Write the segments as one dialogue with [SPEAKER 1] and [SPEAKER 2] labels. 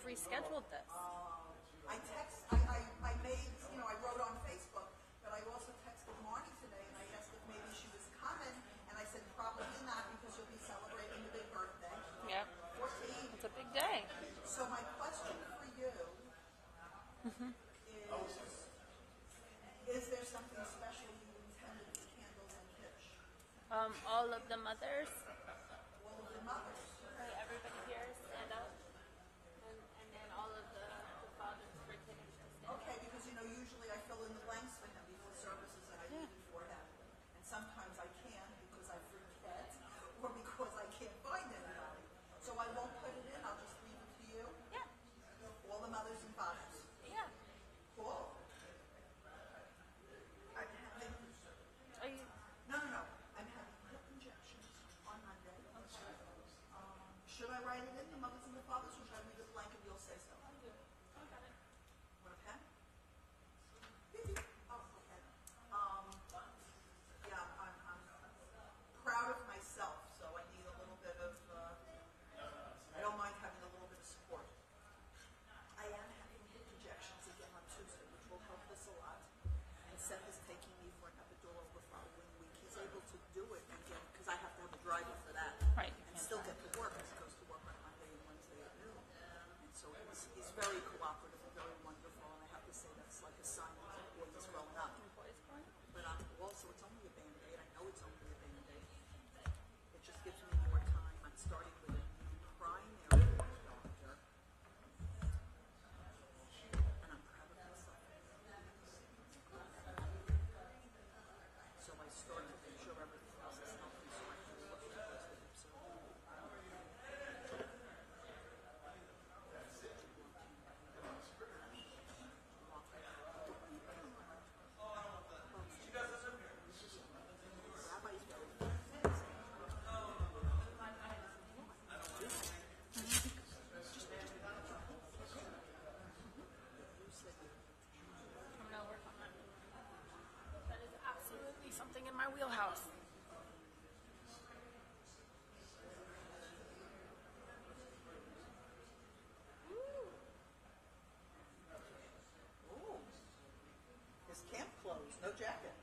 [SPEAKER 1] rescheduled this.
[SPEAKER 2] I made, I wrote on Facebook, but I also texted Manny today and I asked if maybe she was coming, and I said probably not because you'll be celebrating the big birthday.
[SPEAKER 1] Yep.
[SPEAKER 2] 14.
[SPEAKER 1] It's a big day.
[SPEAKER 2] So my question for you is there something special you intended with candles and pitch?
[SPEAKER 1] All of the mothers.
[SPEAKER 2] All of the mothers.
[SPEAKER 1] Okay, everybody here stand up. And then all of the fathers for kids.
[SPEAKER 2] Okay, because usually I fill in the blanks for him before services and I leave it for him. And sometimes I can't because I forget or because I can't find anybody. So I won't put it in, I'll just leave it to you.
[SPEAKER 1] Yeah.
[SPEAKER 2] All the mothers and fathers.
[SPEAKER 1] Yeah.
[SPEAKER 2] Cool.
[SPEAKER 1] Are you?
[SPEAKER 2] No. I'm having hip injections on Monday. Should I write it in, the mothers and the fathers, or should I leave it blank and you'll say so?
[SPEAKER 1] Okay.
[SPEAKER 2] Want a pen? Oh, okay. Yeah, I'm proud of myself, so I need a little bit of, I don't mind having a little bit of support. I am having hip injections again on Tuesday, which will help this a lot. And Seth is taking me for an epidural the following week. He's able to do it again, because I have to have a driver for that.
[SPEAKER 1] Right.
[SPEAKER 2] And still get to work, as opposed to work on Monday and Wednesday at noon. And so he's very cooperative and very wonderful, and I have to say that's like a sign of a boy that's growing up. But also, it's only a Band-Aid. I know it's only a Band-Aid. It just gives me more time. I'm starting with a new primary doctor. And I'm proud of myself. So I start to make sure everything else is healthy so I can look at what's the hips are. Rabbi's very fancy.
[SPEAKER 1] I'm gonna work on that. That is absolutely something in my wheelhouse.
[SPEAKER 2] Ooh. His camp clothes, no jacket.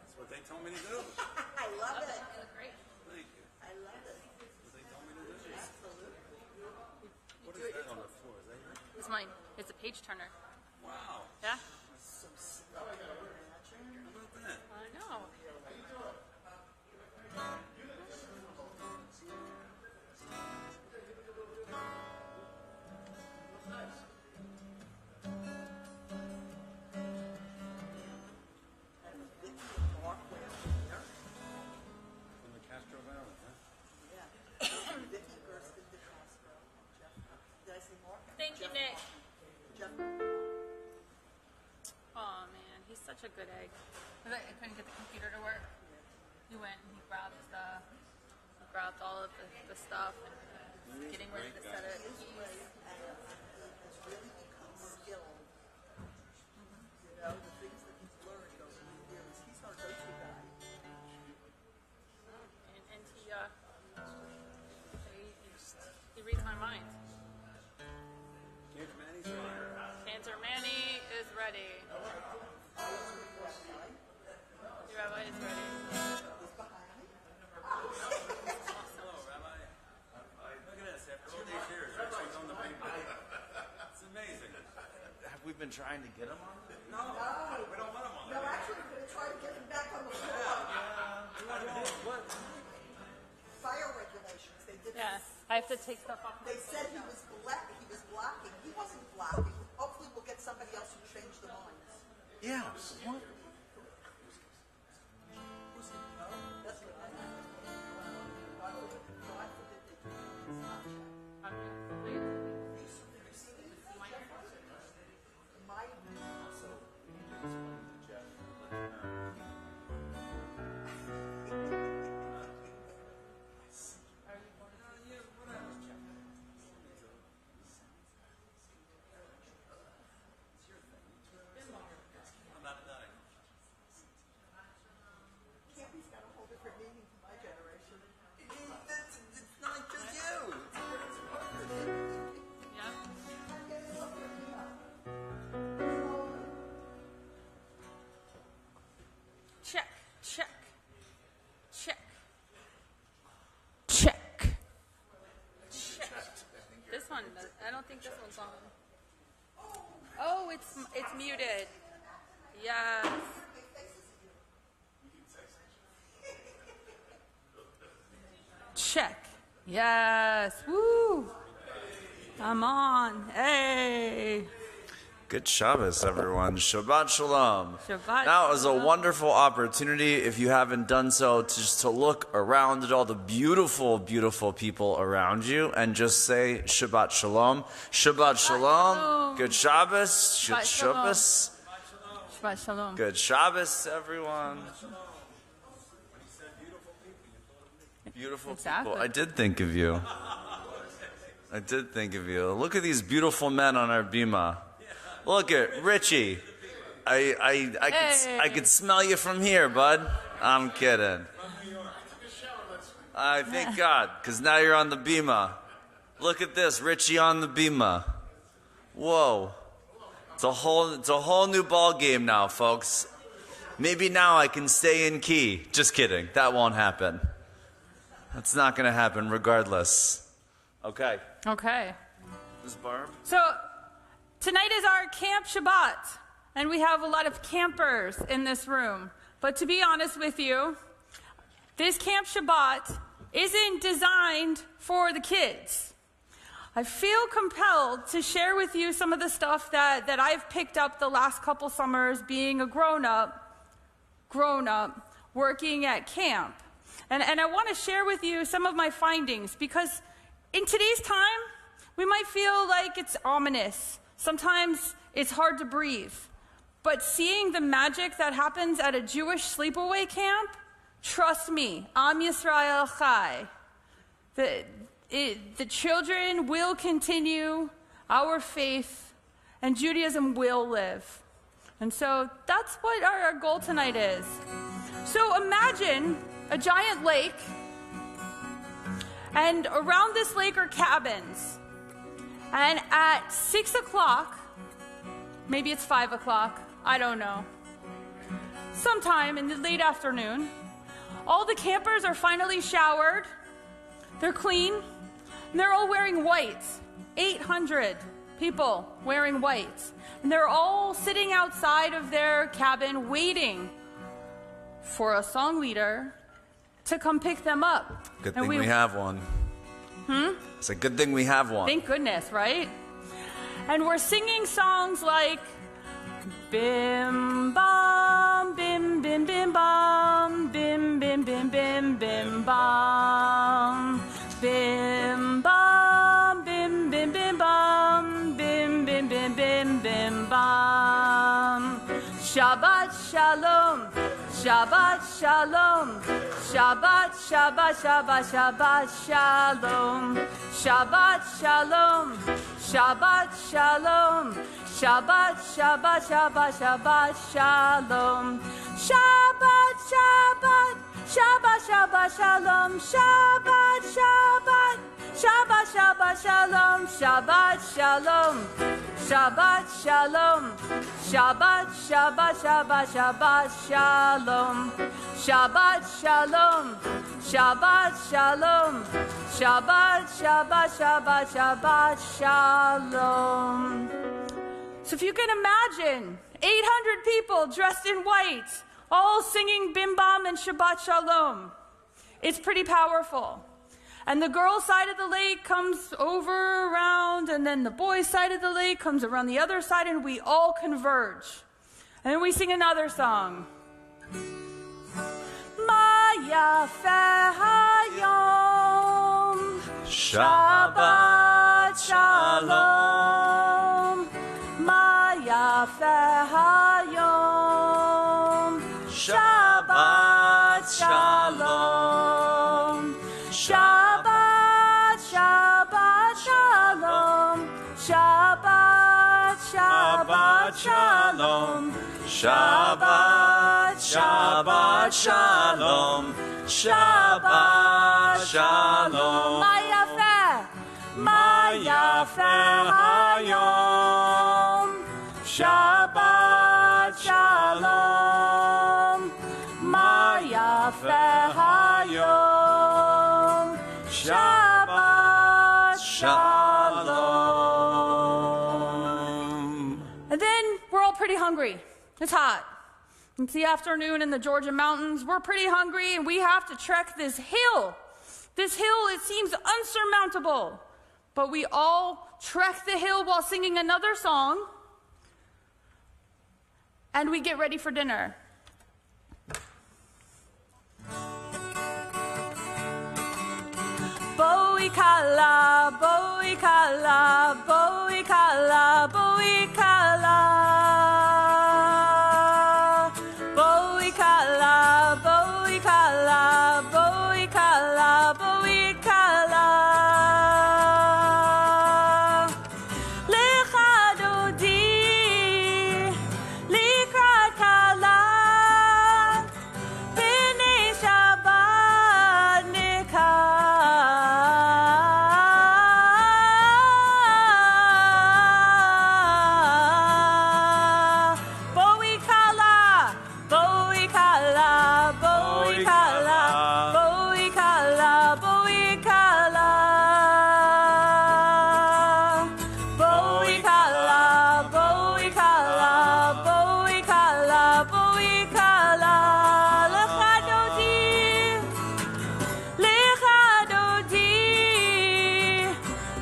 [SPEAKER 3] That's what they told me to do.
[SPEAKER 2] I love it.
[SPEAKER 1] You look great.
[SPEAKER 3] Thank you.
[SPEAKER 2] I love it.
[SPEAKER 3] That's what they told me to do.
[SPEAKER 2] Absolutely.
[SPEAKER 3] What is that on the floor? Is that yours?
[SPEAKER 1] It's mine. It's a page turner.
[SPEAKER 3] Wow.
[SPEAKER 1] Yeah?
[SPEAKER 2] So slick. Imagine.
[SPEAKER 3] How about that?
[SPEAKER 1] I know.
[SPEAKER 2] And Vicky and Mark wear there.
[SPEAKER 3] From the Castro Valley, huh?
[SPEAKER 2] Yeah. Vicky Gersten de Castro and Jeff. Did I say Mark?
[SPEAKER 1] Thank you,
[SPEAKER 2] Jeff
[SPEAKER 1] Nick.
[SPEAKER 2] Jeff.
[SPEAKER 1] Oh man, he's such a good egg. I couldn't get the computer to work. He went and he grabbed all of the stuff and
[SPEAKER 3] He's
[SPEAKER 1] getting
[SPEAKER 3] a
[SPEAKER 1] ready
[SPEAKER 3] great
[SPEAKER 1] to
[SPEAKER 3] guy.
[SPEAKER 1] set it.
[SPEAKER 2] He is great, and he has really become skilled. The things that he's learned over the years. He's our go-to guy.
[SPEAKER 1] And he reads my mind.
[SPEAKER 3] Here's Manny's right.
[SPEAKER 1] Cantor Manny is ready. Your Rabbi is ready.
[SPEAKER 2] He's behind me.
[SPEAKER 3] Hello, Rabbi. Look at this. After all these years, we're actually doing the big day. It's amazing.
[SPEAKER 4] Have we been trying to get him on?
[SPEAKER 3] No, we don't want him on
[SPEAKER 2] No,
[SPEAKER 3] that.
[SPEAKER 2] actually, we're going to try to get him back on the floor.
[SPEAKER 3] What?
[SPEAKER 2] Fire regulations. They did.
[SPEAKER 1] Yeah, I have to take stuff off.
[SPEAKER 2] They said he was blocking. He wasn't blocking. Hopefully, we'll get somebody else who changed the lines.
[SPEAKER 4] Yeah. What?
[SPEAKER 2] That's what I meant. God forbid they do it. It's not checked. My also.
[SPEAKER 3] I'm not dying.
[SPEAKER 1] it's muted. Yes. Check. Yes. Woo. Come on. Hey.
[SPEAKER 4] Good Shabbos, everyone. Shabbat Shalom.
[SPEAKER 1] Shabbat
[SPEAKER 4] Now is a
[SPEAKER 1] Shalom.
[SPEAKER 4] wonderful opportunity, if you haven't done so, just to look around at all the beautiful, beautiful people around you and just say Shabbat Shalom. Shabbat Shalom.
[SPEAKER 1] Shalom.
[SPEAKER 4] Good Shabbos.
[SPEAKER 1] Shabbat
[SPEAKER 4] Good
[SPEAKER 1] Shalom.
[SPEAKER 4] Shabbos.
[SPEAKER 1] Shabbat Shalom.
[SPEAKER 4] Good Shabbos, everyone. Beautiful
[SPEAKER 1] Exactly.
[SPEAKER 4] people. I did think of you. I did think of you. Look at these beautiful men on our bima. Look at Richie. I could smell you from here, bud. I'm kidding. I thank God, because now you're on the bima. Look at this, Richie on the bima. Whoa. It's a whole new ball game now, folks. Maybe now I can stay in key. Just kidding. That won't happen. That's not going to happen regardless. Okay.
[SPEAKER 1] Okay.
[SPEAKER 4] Ms. Barb?
[SPEAKER 1] So tonight is our Camp Shabbat, and we have a lot of campers in this room. But to be honest with you, this Camp Shabbat isn't designed for the kids. I feel compelled to share with you some of the stuff that I've picked up the last couple summers being a grown-up working at camp. And I want to share with you some of my findings, because in today's time, we might feel like it's ominous. Sometimes it's hard to breathe. But seeing the magic that happens at a Jewish sleepaway camp, trust me, Am Yisrael Chai. The children will continue, our faith, and Judaism will live. And so that's what our goal tonight is. So imagine a giant lake, and around this lake are cabins. And at 6 o'clock, maybe it's 5 o'clock, I don't know, sometime in the late afternoon, all the campers are finally showered, they're clean, and they're all wearing white. 800 people wearing white. And they're all sitting outside of their cabin waiting for a song leader to come pick them up.
[SPEAKER 4] Good thing we have one. It's a good thing we have one.
[SPEAKER 1] Thank goodness, right? And we're singing songs like Bim bam, bim bim bim bam, bim bim bim bim bim bam, bim bam, bim bim bim bam, bim bim bim bim bim bam. Shabbat Shalom, Shabbat Shalom, Shabbat Shabbat Shabbat Shabbat Shalom, Shabbat Shalom, Shabbat Shalom, Shabbat Shabbat Shabbat Shabbat Shalom, Shabbat Shabbat Shabbat Shabbat Shalom, Shabbat Shabbat Shabbat Shabbat Shalom, Shabbat Shalom, Shabbat Shalom, Shabbat Shabbat Shabbat Shabbat Shalom, Shabbat Shalom, Shabbat Shalom, Shabbat Shabbat Shabbat Shabbat Shalom. So if you can imagine 800 people dressed in white, all singing Bim Bam and Shabbat Shalom, it's pretty powerful. And the girls' side of the lake comes over around, and then the boys' side of the lake comes around the other side, and we all converge. And then we sing another song. Ma yafeh hayom, Shabbat Shalom. Ma yafeh hayom, Shabbat Shalom. Shabbat, Shabbat Shalom, Shabbat, Shabbat Shalom, Shabbat, Shabbat Shalom, Shabbat Shalom. Ma yafeh hayom, Shabbat Shalom, Ma yafeh hayom, Shabbat Shalom. And then we're all pretty hungry. It's hot. It's the afternoon in the Georgia mountains. We're pretty hungry, and we have to trek this hill. This hill, it seems unsurmountable. But we all trek the hill while singing another song, and we get ready for dinner. Bowie kala, bowie kala, bowie kala, bowie kala. Bowie kala, bowie kala, bowie kala, bowie kala. Lecha dodi, likrat kala, b'nei Shabbat nikah. Bowie kala, bowie kala, bowie kala, bowie kala, bowie kala. Bowie kala, bowie kala, bowie kala, bowie kala. Lecha dodi, lecha dodi,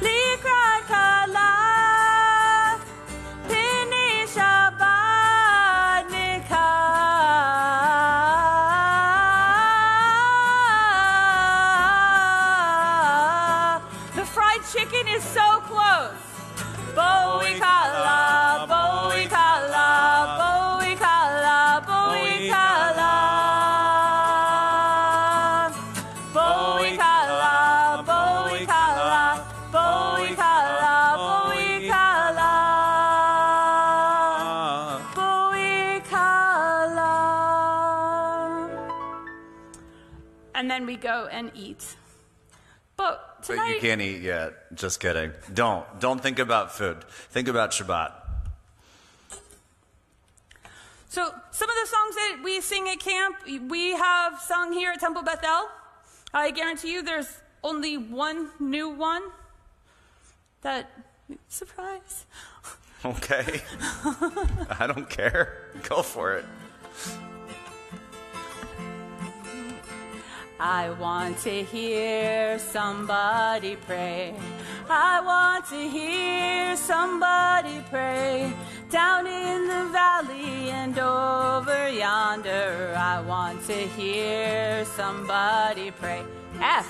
[SPEAKER 1] likrat kala, b'nei Shabbat nikah. The fried chicken is so close. Bowie kala, bowie kala, bowie kala, bowie kala. Bowie kala, bowie kala, bowie kala, bowie kala. Bowie kala. And then we go and eat. But
[SPEAKER 4] But
[SPEAKER 1] tonight,
[SPEAKER 4] you can't eat yet. Just kidding. Don't think about food. Think about Shabbat.
[SPEAKER 1] so some of the songs that we sing at camp, we have sung here at Temple Bethel. I guarantee you there's only one new one. That, surprise.
[SPEAKER 4] Okay. I don't care. Go for it.
[SPEAKER 1] I want to hear somebody pray. I want to hear somebody pray. Down in the valley and over yonder, I want to hear somebody pray. F.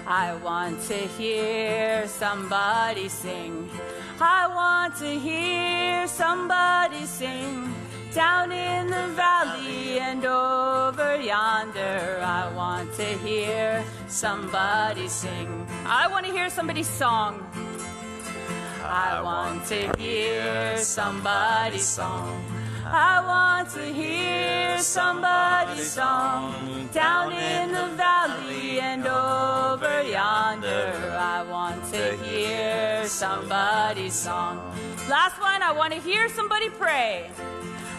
[SPEAKER 1] I want to hear somebody sing. I want to hear somebody sing. Down in the valley and over yonder, I want to hear somebody sing. I want to hear somebody's song. I want to hear somebody's song. I want to hear somebody's song. Down in the valley and over yonder, I want to hear somebody's song. Last one, I want to hear somebody pray.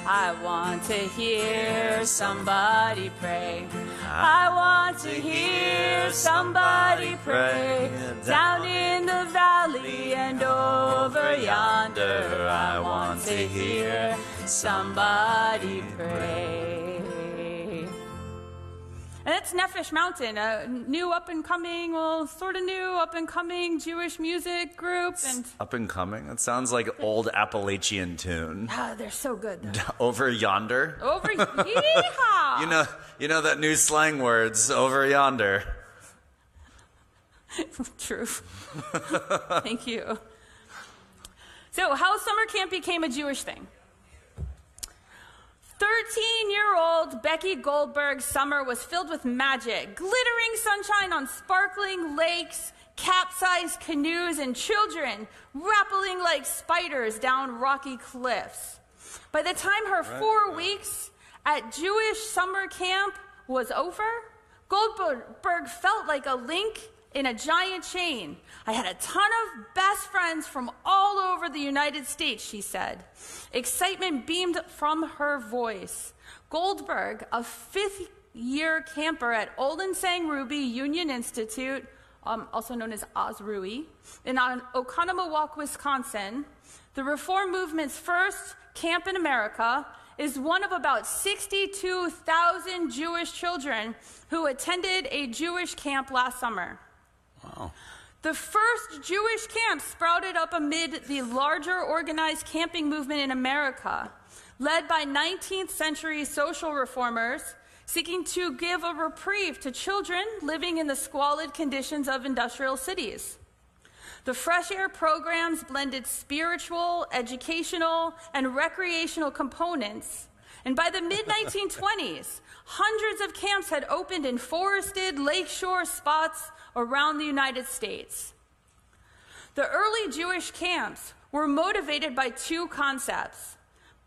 [SPEAKER 1] I want to hear somebody pray. I want to hear somebody pray. Down in the valley and over yonder, I want to hear somebody pray. And it's Nefesh Mountain, a new up-and-coming, well, sort of new up-and-coming Jewish music group. And
[SPEAKER 4] Up and coming? That sounds like old Appalachian tune.
[SPEAKER 1] they're so good, though.
[SPEAKER 4] Over yonder?
[SPEAKER 1] Over, yeehaw!
[SPEAKER 4] You know that new slang words, over yonder.
[SPEAKER 1] True. Thank you. So, how summer camp became a Jewish thing. 13-year-old Becky Goldberg's summer was filled with magic, glittering sunshine on sparkling lakes, capsized canoes, and children rappelling like spiders down rocky cliffs. By the time her 4 weeks at Jewish summer camp was over, Goldberg felt like a link in a giant chain. I had a ton of best friends from all over the United States, she said. Excitement beamed from her voice. Goldberg, a fifth-year camper at Olin Sang Ruby Union Institute, also known as Osrui, in Oconomowoc, Wisconsin, the Reform movement's first camp in America, is one of about 62,000 Jewish children who attended a Jewish camp last summer.
[SPEAKER 3] Wow.
[SPEAKER 1] The first Jewish camp sprouted up amid the larger organized camping movement in America, led by 19th century social reformers seeking to give a reprieve to children living in the squalid conditions of industrial cities. The Fresh Air programs blended spiritual, educational, and recreational components, and by the mid-1920s, hundreds of camps had opened in forested lakeshore spots around the United States. The early Jewish camps were motivated by two concepts: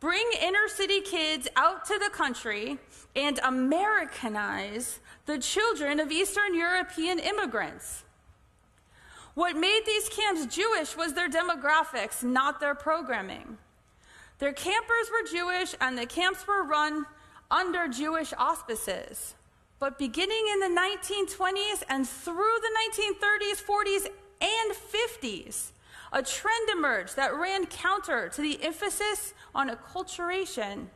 [SPEAKER 1] bring inner city kids out to the country and Americanize the children of Eastern European immigrants. What made these camps Jewish was their demographics, not their programming. Their campers were Jewish, and the camps were run under Jewish auspices. But beginning in the 1920s and through the 1930s, 40s, and 50s, a trend emerged that ran counter to the emphasis on acculturation.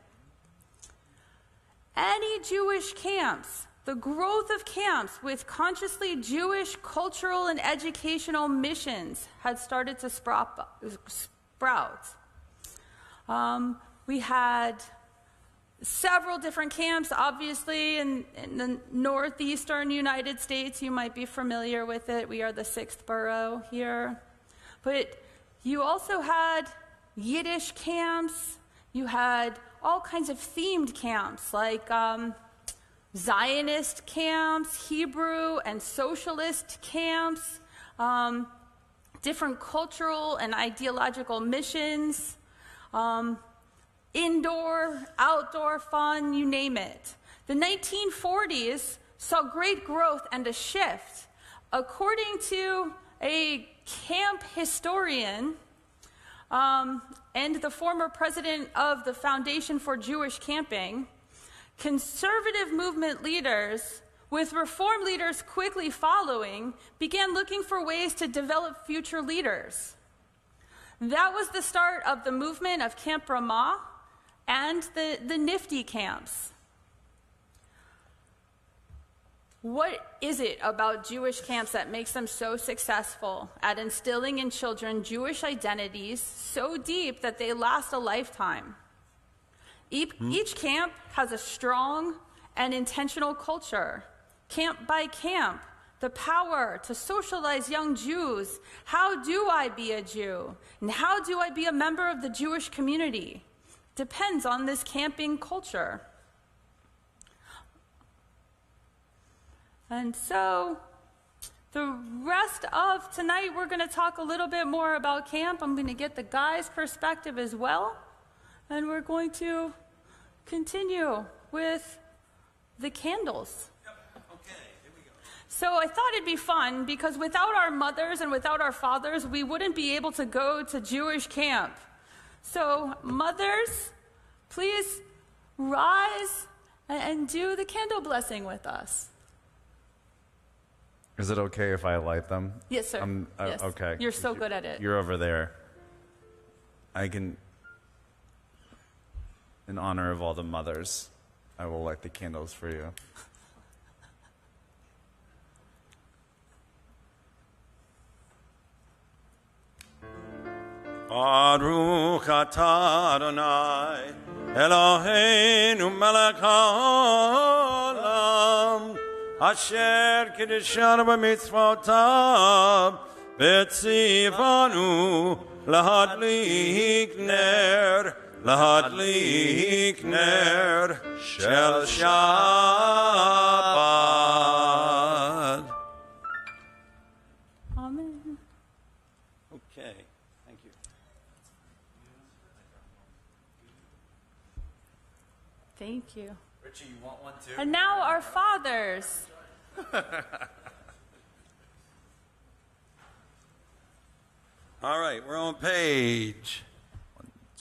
[SPEAKER 1] Any Jewish camps, the growth of camps with consciously Jewish cultural and educational missions had started to sprout. We had several different camps, obviously, in the northeastern United States. You might be familiar with it. We are the 6th borough here. But you also had Yiddish camps. You had all kinds of themed camps, like Zionist camps, Hebrew and socialist camps, different cultural and ideological missions, indoor, outdoor fun, you name it. The 1940s saw great growth and a shift. According to a camp historian and the former president of the Foundation for Jewish Camping, conservative movement leaders, with reform leaders quickly following, began looking for ways to develop future leaders. That was the start of the movement of Camp Ramah and the Nifty camps. What is it about Jewish camps that makes them so successful at instilling in children Jewish identities so deep that they last a lifetime? Each camp has a strong and intentional culture. Camp by camp, the power to socialize young Jews. How do I be a Jew? And how do I be a member of the Jewish community? Depends on this camping culture. And so the rest of tonight, we're going to talk a little bit more about camp. I'm going to get the guys' perspective as well. And we're going to continue with the candles.
[SPEAKER 3] Okay, here we go.
[SPEAKER 1] So I thought it'd be fun, because without our mothers and without our fathers, we wouldn't be able to go to Jewish camp. So mothers, please rise and do the candle blessing with us.
[SPEAKER 4] Is it okay if I light them?
[SPEAKER 1] Yes, sir. Yes.
[SPEAKER 4] Okay.
[SPEAKER 1] You're so good at it.
[SPEAKER 4] You're over there. I can, in honor of all the mothers, I will light the candles for you.
[SPEAKER 3] Baruch atah Adonai, Eloheinu melech haolam, asher kiddushanu b'mitzvotav, v'tzivanu lahadlik ner shel Shabbat.
[SPEAKER 1] Amen.
[SPEAKER 3] Okay, thank you.
[SPEAKER 1] Thank you.
[SPEAKER 4] Richie, you want one too?
[SPEAKER 1] And now our fathers.
[SPEAKER 3] All right, we're on page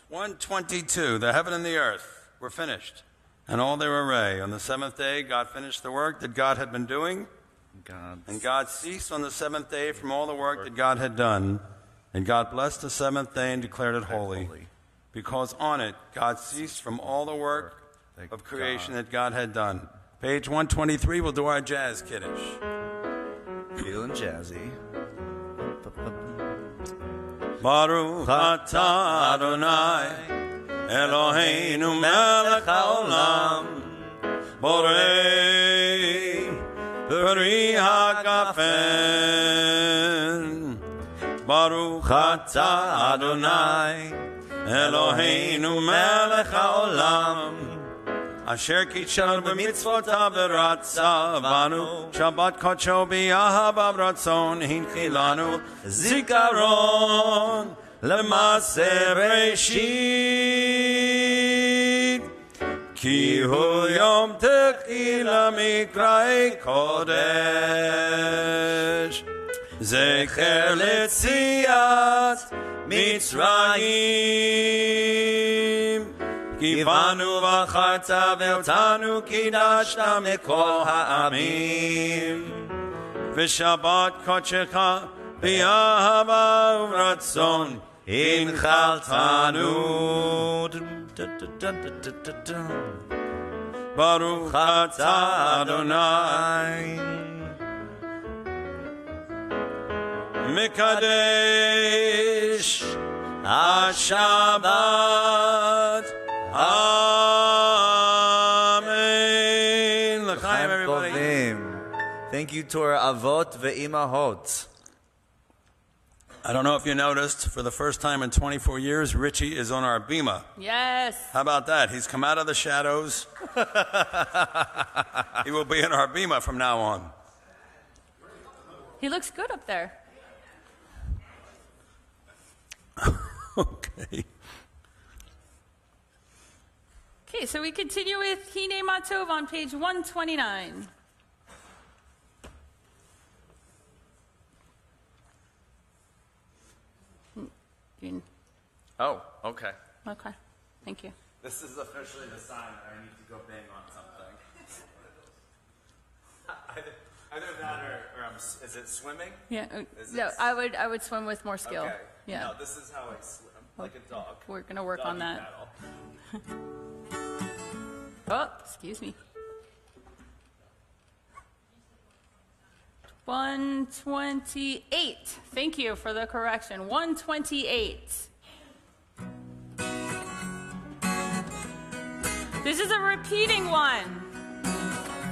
[SPEAKER 3] 122, the heaven and the earth. We're finished. And all their array. On the seventh day, God finished the work that God had been doing. And God ceased on the seventh day from all the work that God had done.
[SPEAKER 5] And God blessed the seventh day and declared it holy, because on it God ceased from all the work of creation that God had done. Page 123, we'll do our jazz kiddush.
[SPEAKER 4] Feeling jazzy.
[SPEAKER 5] Baruch atah Adonai, Eloheinu melech haolam, borei peri hagafen. Baruch atah Adonai, Eloheinu melech haolam, asher kitshar b'mitzvotav v'ratzav banu, Shabbat kodsho b'yahav ratzon, hinchi lanu zikaron l'maseh Bereshit, ki hu yom techila mikra'ei kodesh, zecher letziat Mitzrayim, Kivanu v'acharta v'otanu kidashta mikol ha'amim, v'shabbat kodshecha b'yahava u'ratzon hinchaltanu. Baruch atah Adonai Mekadesh HaShabbat. Amen. L'chaim, everybody.
[SPEAKER 4] Thank you to our avot ve'imahot.
[SPEAKER 5] I don't know if you noticed, for the first time in 24 years, Richie is on our bima.
[SPEAKER 1] Yes.
[SPEAKER 5] How about that? He's come out of the shadows. He will be in our bima from now on.
[SPEAKER 1] He looks good up there.
[SPEAKER 5] Okay.
[SPEAKER 1] Okay, so we continue with Hine Matov on page 129.
[SPEAKER 4] Oh, okay.
[SPEAKER 1] Okay, thank you.
[SPEAKER 4] This is officially the sign that I need to go bang on something. Either that or is it swimming?
[SPEAKER 1] Yeah.
[SPEAKER 4] Is
[SPEAKER 1] No,
[SPEAKER 4] it-
[SPEAKER 1] I would swim with more skill.
[SPEAKER 4] Okay.
[SPEAKER 1] Yeah.
[SPEAKER 4] No, this is how I swim, like a dog.
[SPEAKER 1] We're gonna work on
[SPEAKER 4] Doggy
[SPEAKER 1] that.
[SPEAKER 4] paddle.
[SPEAKER 1] Oh, excuse me. 128. Thank you for the correction. 128. This is a repeating one.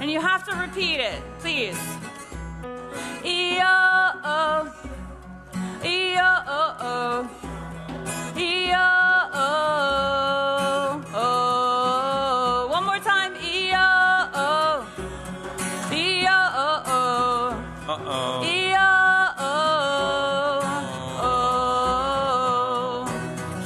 [SPEAKER 1] And you have to repeat it, please. E-O-O. E-O-O-O. E-O-O-O. One more time. E-O-O. E-O-O-O.
[SPEAKER 5] Uh-oh.
[SPEAKER 1] E-O-O-O.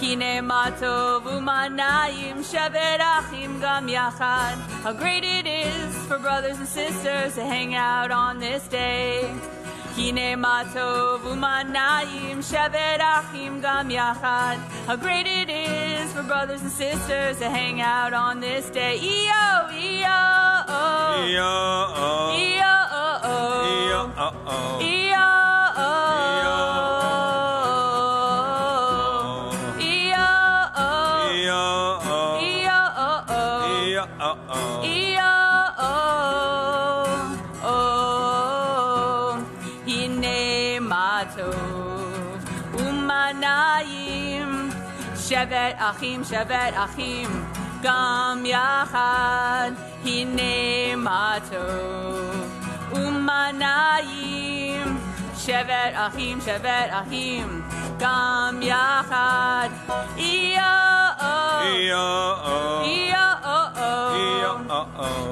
[SPEAKER 1] Hine matov umanayim shevet achim gam yachad. How great it is for brothers and sisters to hang out on this day. Hine matov umanayim shevet achim gam yachad. How great it is for brothers and sisters to hang out on this day. E-O, E-O-O.
[SPEAKER 5] E-O-O.
[SPEAKER 1] E-O-O-O.
[SPEAKER 5] E-O-O-O. Shevet achim, gam yachad, hine matov, umanayim. Shevet achim, gam yachad, E-O-O, E-O-O.
[SPEAKER 1] E-O-O-O,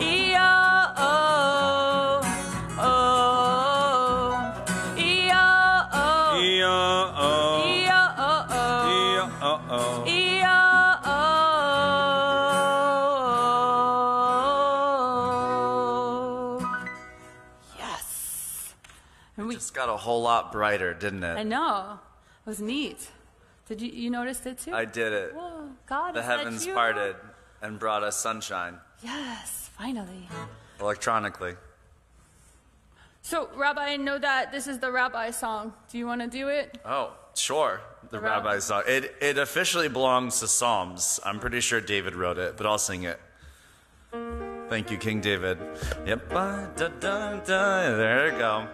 [SPEAKER 5] E-O-O-O.
[SPEAKER 1] Yes.
[SPEAKER 4] Just got a whole lot brighter, didn't
[SPEAKER 1] I
[SPEAKER 4] it?
[SPEAKER 1] know. It was neat. Did you notice it too?
[SPEAKER 4] I did it.
[SPEAKER 1] Whoa, God,
[SPEAKER 4] The
[SPEAKER 1] is that
[SPEAKER 4] heavens
[SPEAKER 1] you?
[SPEAKER 4] parted and brought us sunshine
[SPEAKER 1] Yes, finally.
[SPEAKER 4] electronically.
[SPEAKER 1] So, Rabbi, I know that this is the Rabbi song. Do you want to do it?
[SPEAKER 4] Oh, sure. The Rabbi song. It officially belongs to Psalms. I'm pretty sure David wrote it, but I'll sing it. Thank you, King David. Yep, there you go.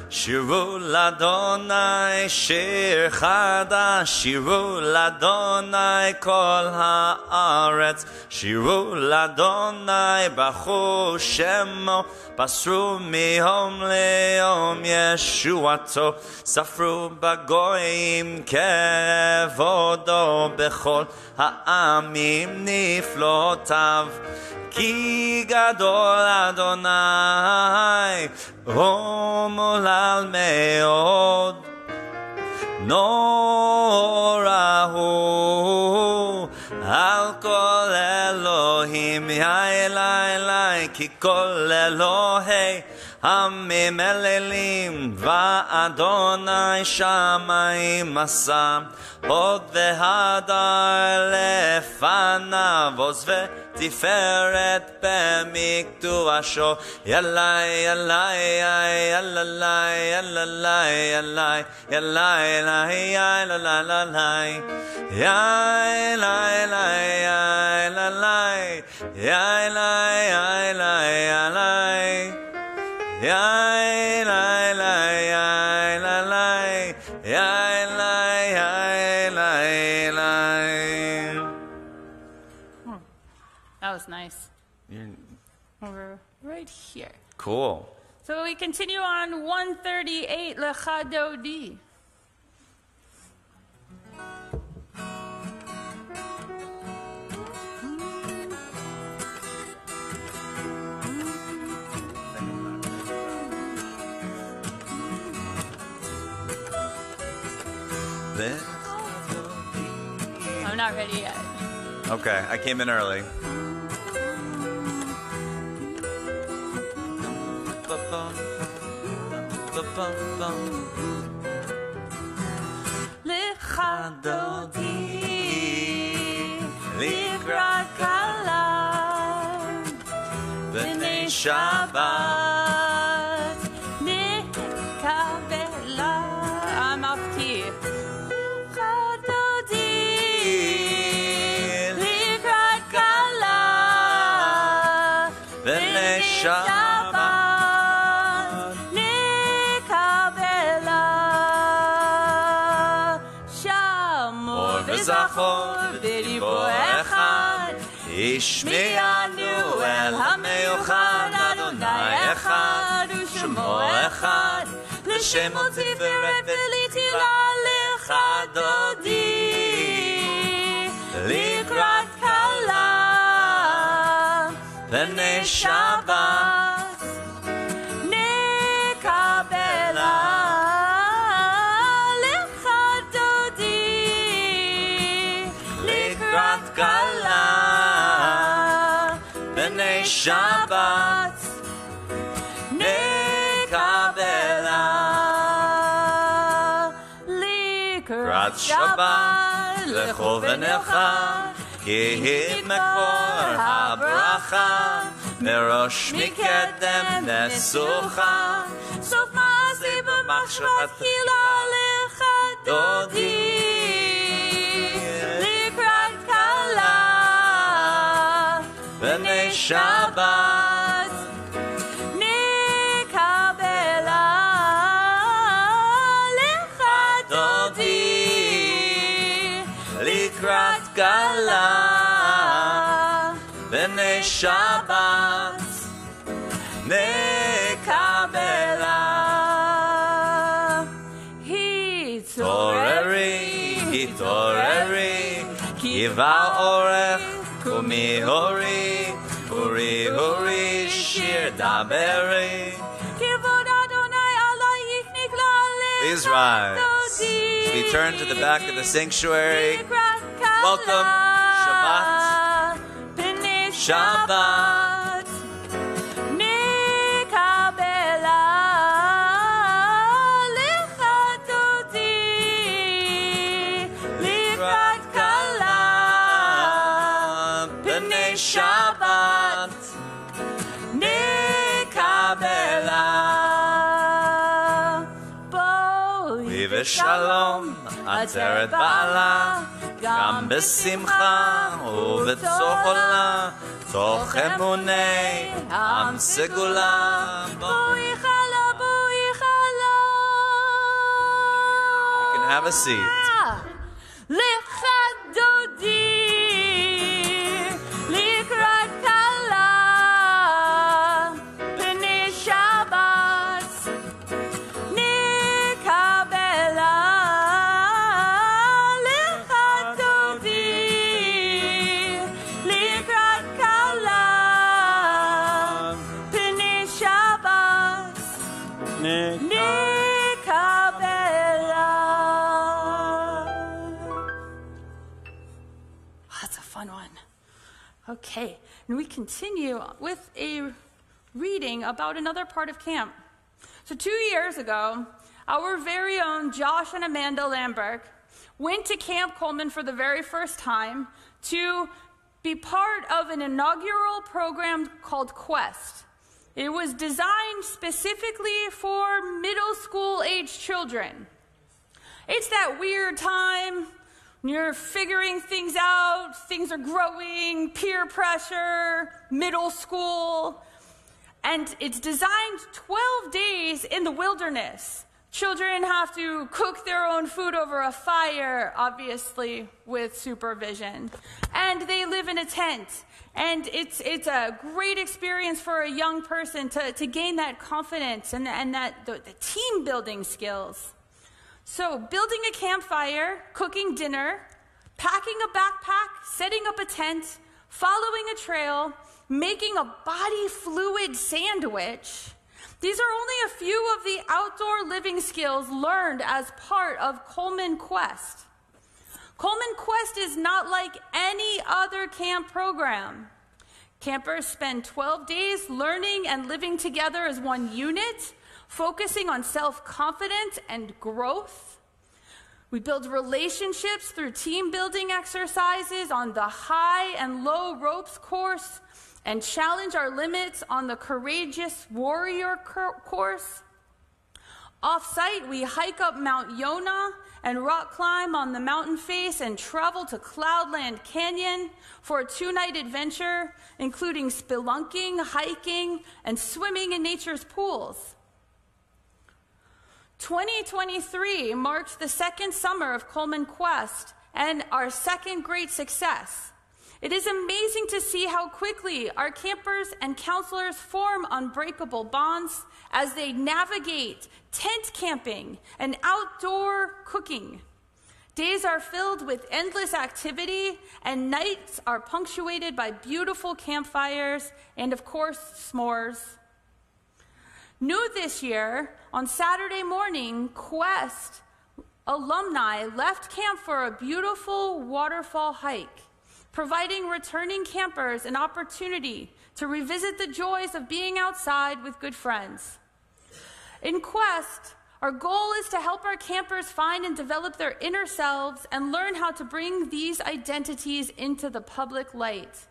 [SPEAKER 4] שירו לאדוני שיר חדש, שירו לאדוני כל הארץ, שירו לאדוני ברכו שמו, בסרו מיום ליום ישועתו, ספרו בגויים כבודו, בכל העמים נפלאותיו. כי גדול אדוני, ומולל מאוד, נורא הוא על כל אלוהים, אלי, כי כל אלוהי עמים אלילים, ואדוני שמיים עשה, הוד והדר לפניו, עוז ותפארת במקדשו. יאללה יאללה יאללה יאללה יאללה יאללה יאללה
[SPEAKER 1] That was nice. Over right here.
[SPEAKER 4] Cool.
[SPEAKER 1] So we continue on 138 Lecha Dodi. I'm not ready yet.
[SPEAKER 4] Okay, I came in early.
[SPEAKER 1] Lecha Dodi Likrat Kala B'nei Shabbat Nikavela I'm off key. Lecha Dodi Likrat Kala B'nei Shabbat
[SPEAKER 4] זכור בליבו אחד, השמיענו אל המיוחד, אדוני אחד ושמו אחד, לשמו תפארת ולתהילה לך דודי, לקראת כלה, בני שבת, נקבלה. Shabbat Nekabela Likrat Shabbat Lecho v'necha Ki himekor habracha Merosh mikedem nesucha Sof ma'aseh b'machshavat tchila lecha dodi Likrat kala B'nei Shabbat Nikabela Lecha Dodi Likrat Kala B'nei Shabbat Nikabela Hitoreri Kiva orech Kumi hori Huri, huri, shir daberi. Please rise. As we turn to the back of the sanctuary, welcome Shabbat. Shabbat. Nikabela lecha dodi likrat kala b'nei Shabbat. Nikabela בשלום, עצרת בעלה, גם בשמחה ובצור עולה, צוך אמוני עם סגולה.
[SPEAKER 1] בואי חלה, בואי חלה.
[SPEAKER 4] You can have a seat.
[SPEAKER 1] לך דודי, לקראת כלה, פני שבת נקבלה. לך דודי, לקראת כלה, פני שבת נקבלה. That's a fun one. Okay, and we continue with a reading about another part of camp. So 2 years ago, our very own Josh and Amanda Lamberg went to Camp Coleman for the very first time to be part of an inaugural program called Quest. It was designed specifically for middle school age children. It's that weird time when you're figuring things out, things are growing, peer pressure, middle school, and it's designed 12 days in the wilderness. Children have to cook their own food over a fire, obviously with supervision, and they live in a tent. And it's a great experience for a young person to gain that confidence and that the team building skills. So building a campfire, cooking dinner, packing a backpack, setting up a tent, following a trail, making a body fluid sandwich. These are only a few of the outdoor living skills learned as part of Coleman Quest. Coleman Quest is not like any other camp program. Campers spend 12 days learning and living together as one unit, focusing on self-confidence and growth. We build relationships through team building exercises on the high and low ropes course and challenge our limits on the courageous warrior course. Off-site, we hike up Mount Yonah and rock climb on the mountain face and travel to Cloudland Canyon for a 2-night adventure, including spelunking, hiking, and swimming in nature's pools. 2023 marks the second summer of Coleman Quest and our second great success. It is amazing to see how quickly our campers and counselors form unbreakable bonds as they navigate tent camping and outdoor cooking. Days are filled with endless activity, and nights are punctuated by beautiful campfires and, of course, s'mores. New this year, on Saturday morning, Quest alumni left camp for a beautiful waterfall hike, providing returning campers an opportunity to revisit the joys of being outside with good friends. In Quest, our goal is to help our campers find and develop their inner selves and learn how to bring these identities into the public light.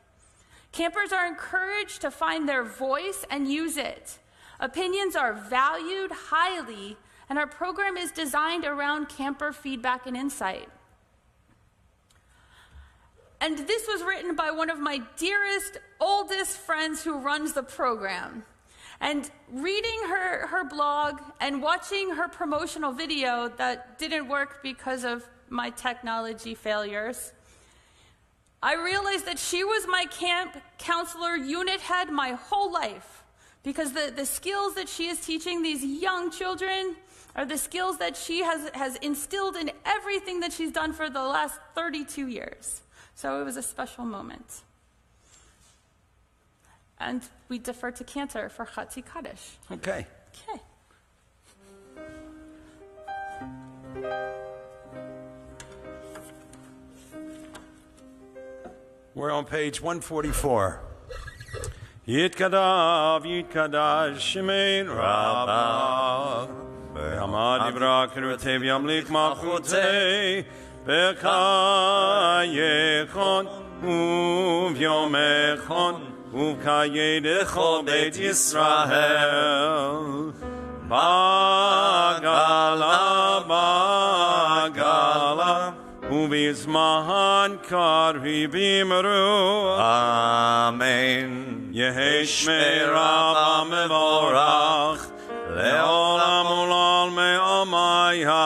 [SPEAKER 1] Campers are encouraged to find their voice and use it. Opinions are valued highly, and our program is designed around camper feedback and insight. And this was written by one of my dearest, oldest friends who runs the program. And reading her blog and watching her promotional video that didn't work because of my technology failures, I realized that she was my camp counselor unit head my whole life, because the skills that she is teaching these young children are the skills that she has instilled in everything that she's done for the last 32 years. So it was a special moment. And we defer to Cantor for Chatzi Kaddish.
[SPEAKER 5] Okay.
[SPEAKER 1] Okay.
[SPEAKER 5] We're on page 144. Yitkadav, Yitkadash, Shemein, Rabbi. Amad Ibra, Kerutev, Yamlik, Machutei, Bekayechon, Uvyomechon, Ukayedechol, Beit Yisrael. Bagala, Bagala, Ubizman Karibimru.
[SPEAKER 4] Amen.
[SPEAKER 5] Yehesh Me'rab Mevorach, Le'olam Ulal Me'amaya.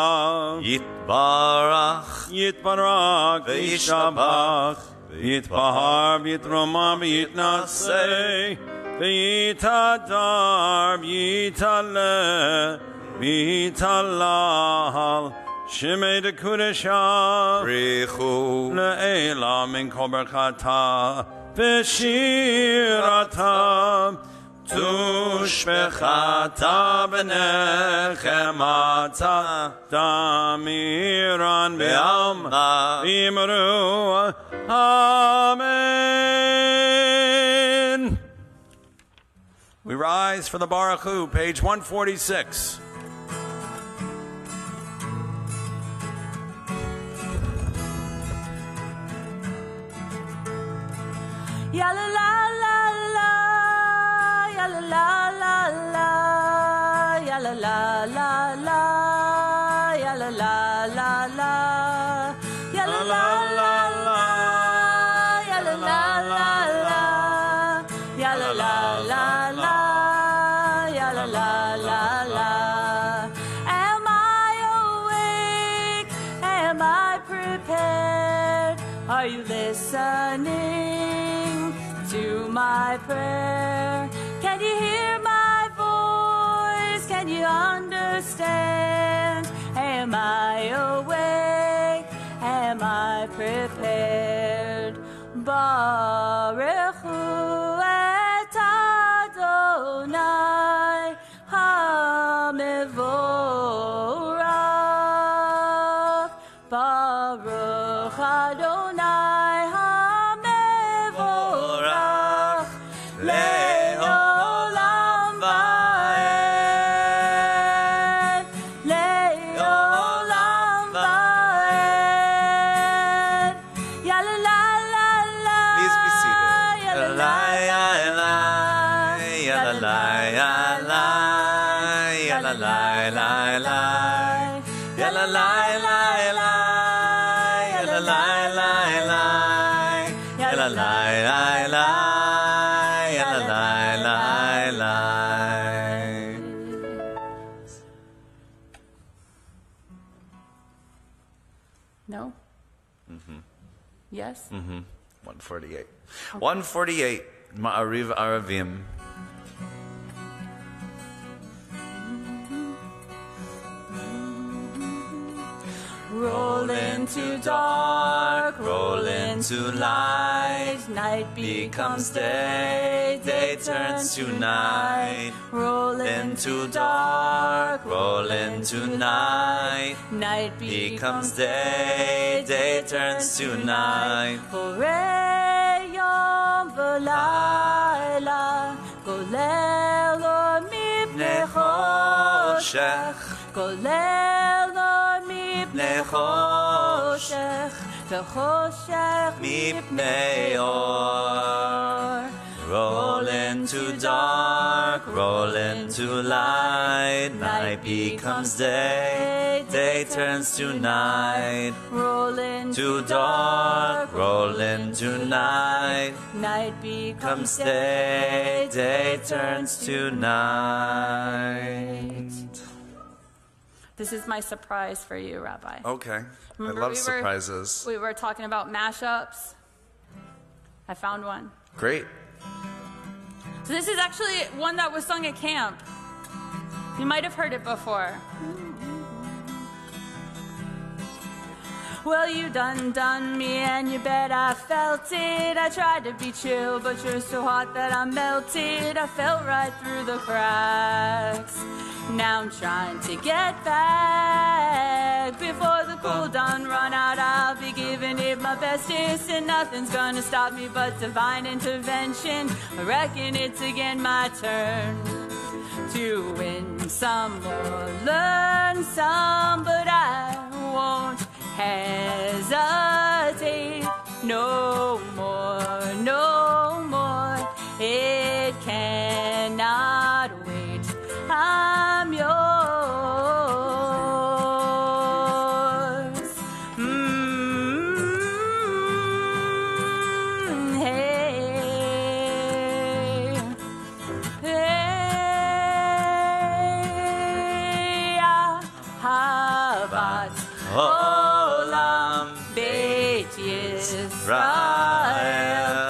[SPEAKER 4] Yitbarach.
[SPEAKER 5] Yitbarak, Yishabach, Yitbahar, Yitromam, Yitnaseh, Yitadar, Yitale, Yitalal, Shemei de Kudeshah,
[SPEAKER 4] Richu.
[SPEAKER 5] Le'ela min Koberchata, Veshirata, Tushbechata benechemata, Damiran be'alma, Imru, Amen. We rise for the Baruch Hu, page 146.
[SPEAKER 1] Ya la la la la, ya la la la la, ya la la la la, ya la la la la, ya la la la la, ya la la la la, ya la la la la, ya la la la la. Am I awake? Am I prepared? Are you listening to my prayer? Can you hear my voice? Can you understand? Am I awake? Am I prepared? Baruch Hu et Adonai HaMevorach. Baruch Adonai HaMevorach. Le'olam va'ed. Le'olam va'ed. Ya la la la la.
[SPEAKER 4] Please be seated.
[SPEAKER 1] Ya la la la la.
[SPEAKER 4] Ya la la ya la. Ya la la la la. Ya la la la la. Ya la la la la. Ya la la la la. Ya la la la la.
[SPEAKER 1] No? Yes?
[SPEAKER 4] 148. 148. Ma'ariv Aravim.
[SPEAKER 1] Roll into dark, roll into light. Night becomes day, day turns to night. Roll into dark, roll into night. Night becomes day, day turns to night. Borei yom v'layla, golel or mipnei choshech. Golel or mipnei choshech, v'choshech mipnei or.
[SPEAKER 4] Roll into dark, roll into light. Night becomes day, day turns to night.
[SPEAKER 1] Roll into
[SPEAKER 4] To dark, roll into night.
[SPEAKER 1] night becomes
[SPEAKER 4] Comes day, day turns to night.
[SPEAKER 1] This is my surprise for you, Rabbi.
[SPEAKER 4] Okay.
[SPEAKER 1] Remember
[SPEAKER 4] I love
[SPEAKER 1] we
[SPEAKER 4] surprises.
[SPEAKER 1] We were talking about mashups. I found one.
[SPEAKER 4] Great.
[SPEAKER 1] So this is actually one that was sung at camp. You might have heard it before. Well, you done me, and you bet I felt it. I tried to be chill, but you're so hot that I melted. I fell right through the cracks. Now I'm trying to get back. Before the cool done run out, I'll be giving it my bestest, and nothing's gonna stop me but divine intervention. I reckon it's again my turn to win some or learn some, but I won't hesitate no more, no more. It cannot wait. I'm yours. Yisrael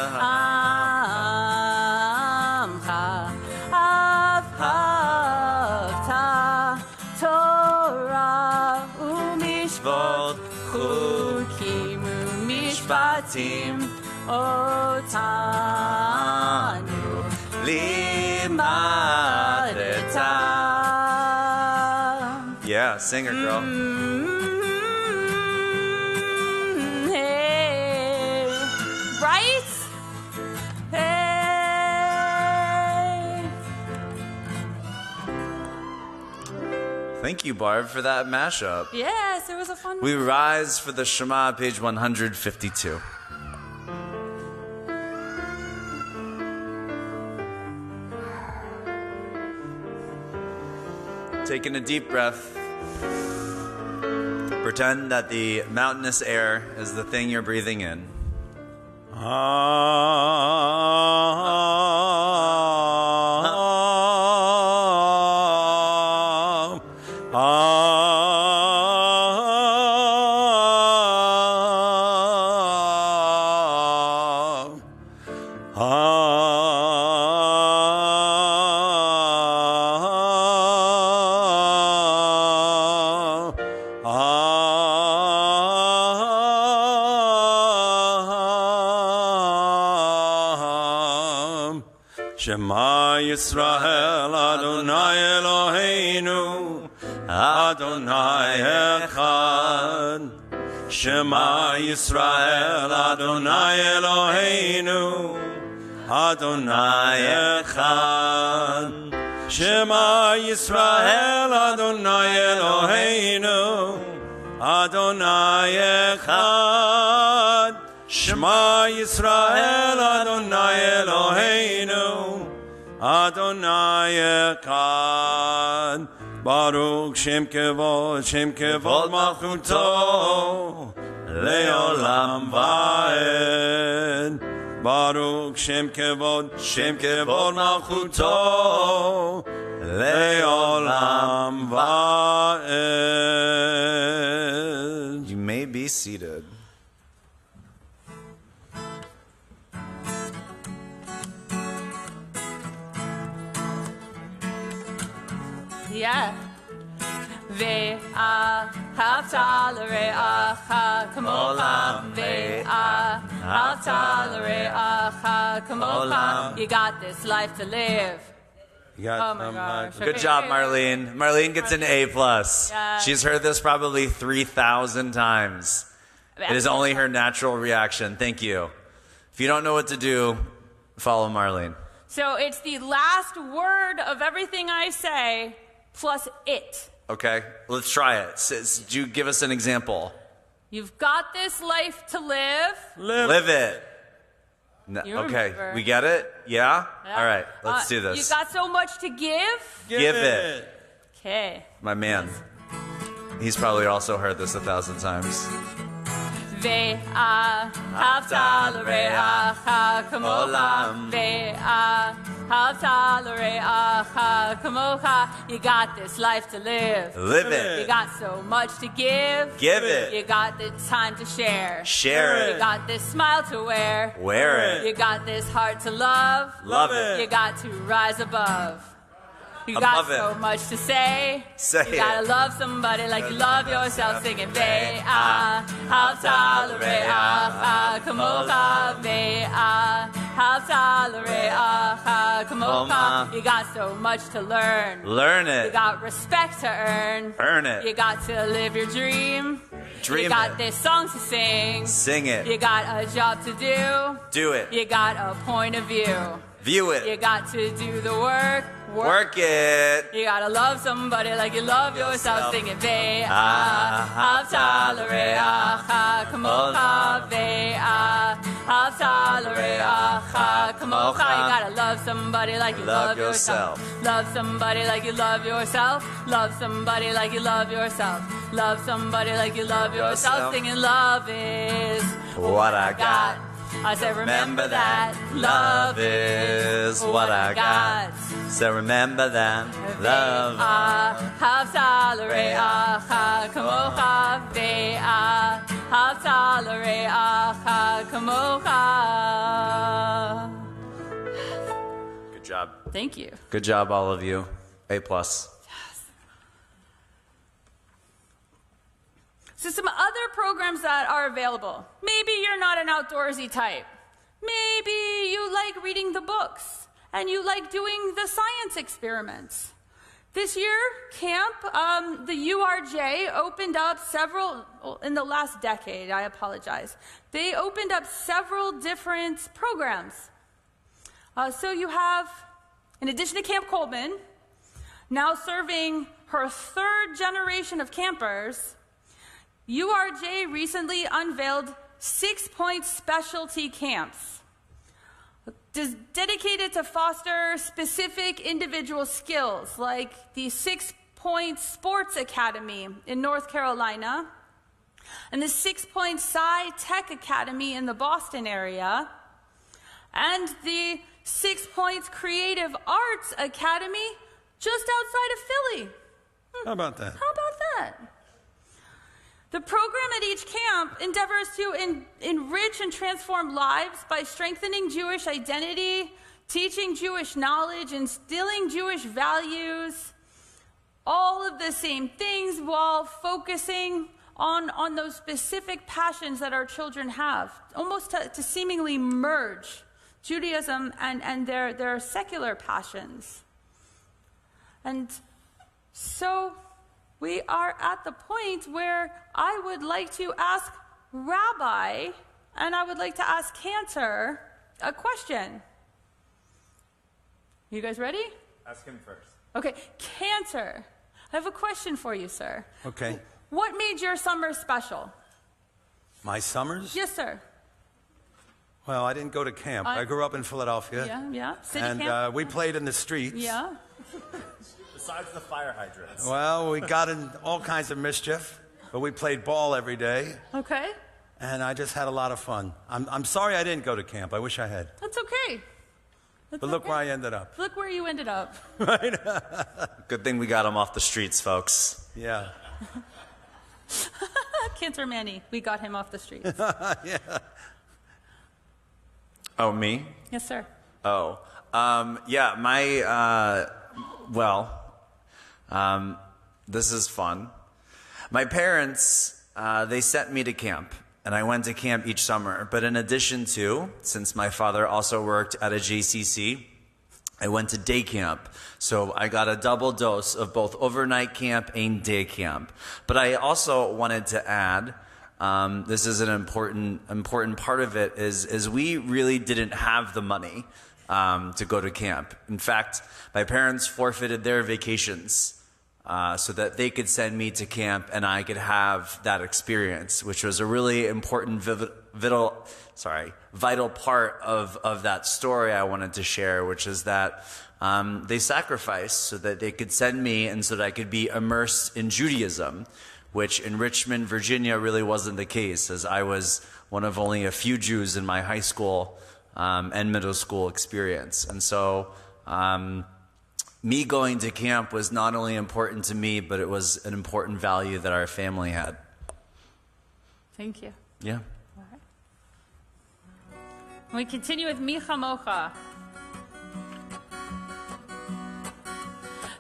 [SPEAKER 1] Amcha Ahavta Torah Umishvot Chukim Umishpatim Otanu Limadeta.
[SPEAKER 4] Yeah, sing her, girl.
[SPEAKER 1] Hey, right? Hey.
[SPEAKER 4] Thank you, Barb, for that mashup.
[SPEAKER 1] Yes, it was a fun
[SPEAKER 4] We
[SPEAKER 1] one.
[SPEAKER 4] rise for the Shema, page 152. Taking a deep breath. Pretend that the mountainous air is the thing you're breathing in.
[SPEAKER 5] Shema Yisrael Adonai Eloheinu Adonai Echad. Shema Yisrael Adonai Eloheinu Adonai Echad. Shema Yisrael Adonai Eloheinu Adonai Echad. Shema Yisrael Adonai Eloheinu Adonai Echad. Baruch Shem Kevod Malchuto Leolam Vaed. Baruch Shem Kevod Malchuto Leolam Vaed.
[SPEAKER 4] You may be seated.
[SPEAKER 1] Yeah. Ve'ahavta l're'acha kamocha. Ve'ahavta l're'acha kamocha. You got this life to live.
[SPEAKER 5] You got
[SPEAKER 1] Oh my gosh.
[SPEAKER 4] Good job, Marlene. Marlene gets an A+.
[SPEAKER 1] Yeah.
[SPEAKER 4] She's heard this probably 3,000 times. It is only her natural reaction. Thank you. If you don't know what to do, follow Marlene.
[SPEAKER 1] So it's the last word of everything I say plus it.
[SPEAKER 4] Okay, let's try it. Do you give us an example?
[SPEAKER 1] You've got this life to live.
[SPEAKER 4] Live it. No,
[SPEAKER 1] You
[SPEAKER 4] okay,
[SPEAKER 1] remember.
[SPEAKER 4] we get it? Yeah?
[SPEAKER 1] Yeah.
[SPEAKER 4] All right, let's do
[SPEAKER 1] You
[SPEAKER 4] this.
[SPEAKER 1] got so much to give.
[SPEAKER 4] Give it.
[SPEAKER 1] Okay.
[SPEAKER 4] My man. He's probably also heard this 1,000 times.
[SPEAKER 1] Ve'ahavta l're'acha kamocha. Ve'ahavta l're'acha kamocha. You got this life to live.
[SPEAKER 4] Live
[SPEAKER 1] You
[SPEAKER 4] it.
[SPEAKER 1] got so much to give.
[SPEAKER 4] Give it.
[SPEAKER 1] You got the time to share.
[SPEAKER 4] Share
[SPEAKER 1] You
[SPEAKER 4] it.
[SPEAKER 1] got this smile to wear.
[SPEAKER 4] Wear
[SPEAKER 1] You
[SPEAKER 4] it.
[SPEAKER 1] got this heart to love.
[SPEAKER 4] Love it.
[SPEAKER 1] You got to rise above. You
[SPEAKER 4] Above
[SPEAKER 1] got so
[SPEAKER 4] it.
[SPEAKER 1] much to say.
[SPEAKER 4] Say
[SPEAKER 1] You gotta
[SPEAKER 4] it.
[SPEAKER 1] love somebody like you love yourself. Singing Ve'ahavta l're'acha kamocha. Ve'ahavta l're'acha kamocha. You got so much to learn.
[SPEAKER 4] Learn
[SPEAKER 1] You
[SPEAKER 4] it.
[SPEAKER 1] got respect to earn.
[SPEAKER 4] Earn it.
[SPEAKER 1] You got to live your dream.
[SPEAKER 4] Dream
[SPEAKER 1] You got
[SPEAKER 4] it.
[SPEAKER 1] this song to sing.
[SPEAKER 4] Sing
[SPEAKER 1] You
[SPEAKER 4] it.
[SPEAKER 1] got a job to do.
[SPEAKER 4] Do it.
[SPEAKER 1] You got a point of view.
[SPEAKER 4] View
[SPEAKER 1] You
[SPEAKER 4] it.
[SPEAKER 1] got to do the work.
[SPEAKER 4] Work it.
[SPEAKER 1] You gotta love somebody like you love yourself. Singing Ve'ahavta l're'acha kamocha. Ve'ahavta l're'acha kamocha. You gotta love somebody like you
[SPEAKER 4] Love
[SPEAKER 1] love yourself. Love somebody like you love yourself. Love somebody like you love yourself. Love somebody like you love yourself.
[SPEAKER 4] Yourself.
[SPEAKER 1] Singing love is
[SPEAKER 4] What I got.
[SPEAKER 1] I said remember that. Love is
[SPEAKER 4] what I got. So remember that. Love.
[SPEAKER 1] Ve'ahavta l're'acha kamocha. Ve'ahavta l're'acha kamocha.
[SPEAKER 4] Good job.
[SPEAKER 1] Thank you.
[SPEAKER 4] Good job, all of you. A+.
[SPEAKER 1] So some other programs that are available. Maybe you're not an outdoorsy type. Maybe you like reading the books and you like doing the science experiments. This year, camp, the URJ opened up in the last decade, I apologize. They opened up several different programs. So you have, in addition to Camp Coleman, now serving her third generation of campers, URJ recently unveiled 6-point specialty camps dedicated to foster specific individual skills, like the 6-point Sports Academy in North Carolina and the 6-point Sci Tech Academy in the Boston area and the 6-point Creative Arts Academy just outside of Philly.
[SPEAKER 5] How about that?
[SPEAKER 1] How about that? The program at each camp endeavors to enrich and transform lives by strengthening Jewish identity, teaching Jewish knowledge, instilling Jewish values, all of the same things while focusing on those specific passions that our children have, almost to seemingly merge Judaism and their secular passions. And so we are at the point where I would like to ask Rabbi and I would like to ask Cantor a question. You guys ready?
[SPEAKER 3] Ask him first.
[SPEAKER 1] Okay, Cantor, I have a question for you, sir.
[SPEAKER 5] Okay.
[SPEAKER 1] What made your summer special?
[SPEAKER 5] My summers?
[SPEAKER 1] Yes, sir.
[SPEAKER 5] Well, I didn't go to camp. I grew up in Philadelphia.
[SPEAKER 1] Yeah. City
[SPEAKER 5] And
[SPEAKER 1] camp?
[SPEAKER 5] we played in the streets.
[SPEAKER 1] Yeah.
[SPEAKER 3] Besides the fire hydrants.
[SPEAKER 5] Well, we got in all kinds of mischief, but we played ball every day,
[SPEAKER 1] Okay.
[SPEAKER 5] and I just had a lot of fun. I'm sorry I didn't go to camp. I wish I had.
[SPEAKER 1] That's okay.
[SPEAKER 5] But look where I ended up.
[SPEAKER 1] Look where you ended up.
[SPEAKER 4] Good thing we got him off the streets, folks.
[SPEAKER 5] Yeah.
[SPEAKER 1] Cantor Manny, we got him off the streets.
[SPEAKER 5] Yeah.
[SPEAKER 4] Oh, me?
[SPEAKER 1] Yes, sir.
[SPEAKER 4] Oh. Yeah, this is fun. My parents, they sent me to camp, and I went to camp each summer. But in addition to, since my father also worked at a JCC, I went to day camp. So I got a double dose of both overnight camp and day camp. But I also wanted to add, this is an important part of it, is we really didn't have the money to go to camp. In fact, my parents forfeited their vacations so that they could send me to camp and I could have that experience, which was a really important, vital part of that story I wanted to share, which is that they sacrificed so that they could send me and so that I could be immersed in Judaism, which in Richmond, Virginia really wasn't the case, as I was one of only a few Jews in my high school and middle school experience. And so me going to camp was not only important to me, but it was an important value that our family had.
[SPEAKER 1] Thank you.
[SPEAKER 4] Yeah.
[SPEAKER 1] All right. We continue with Micha Mocha.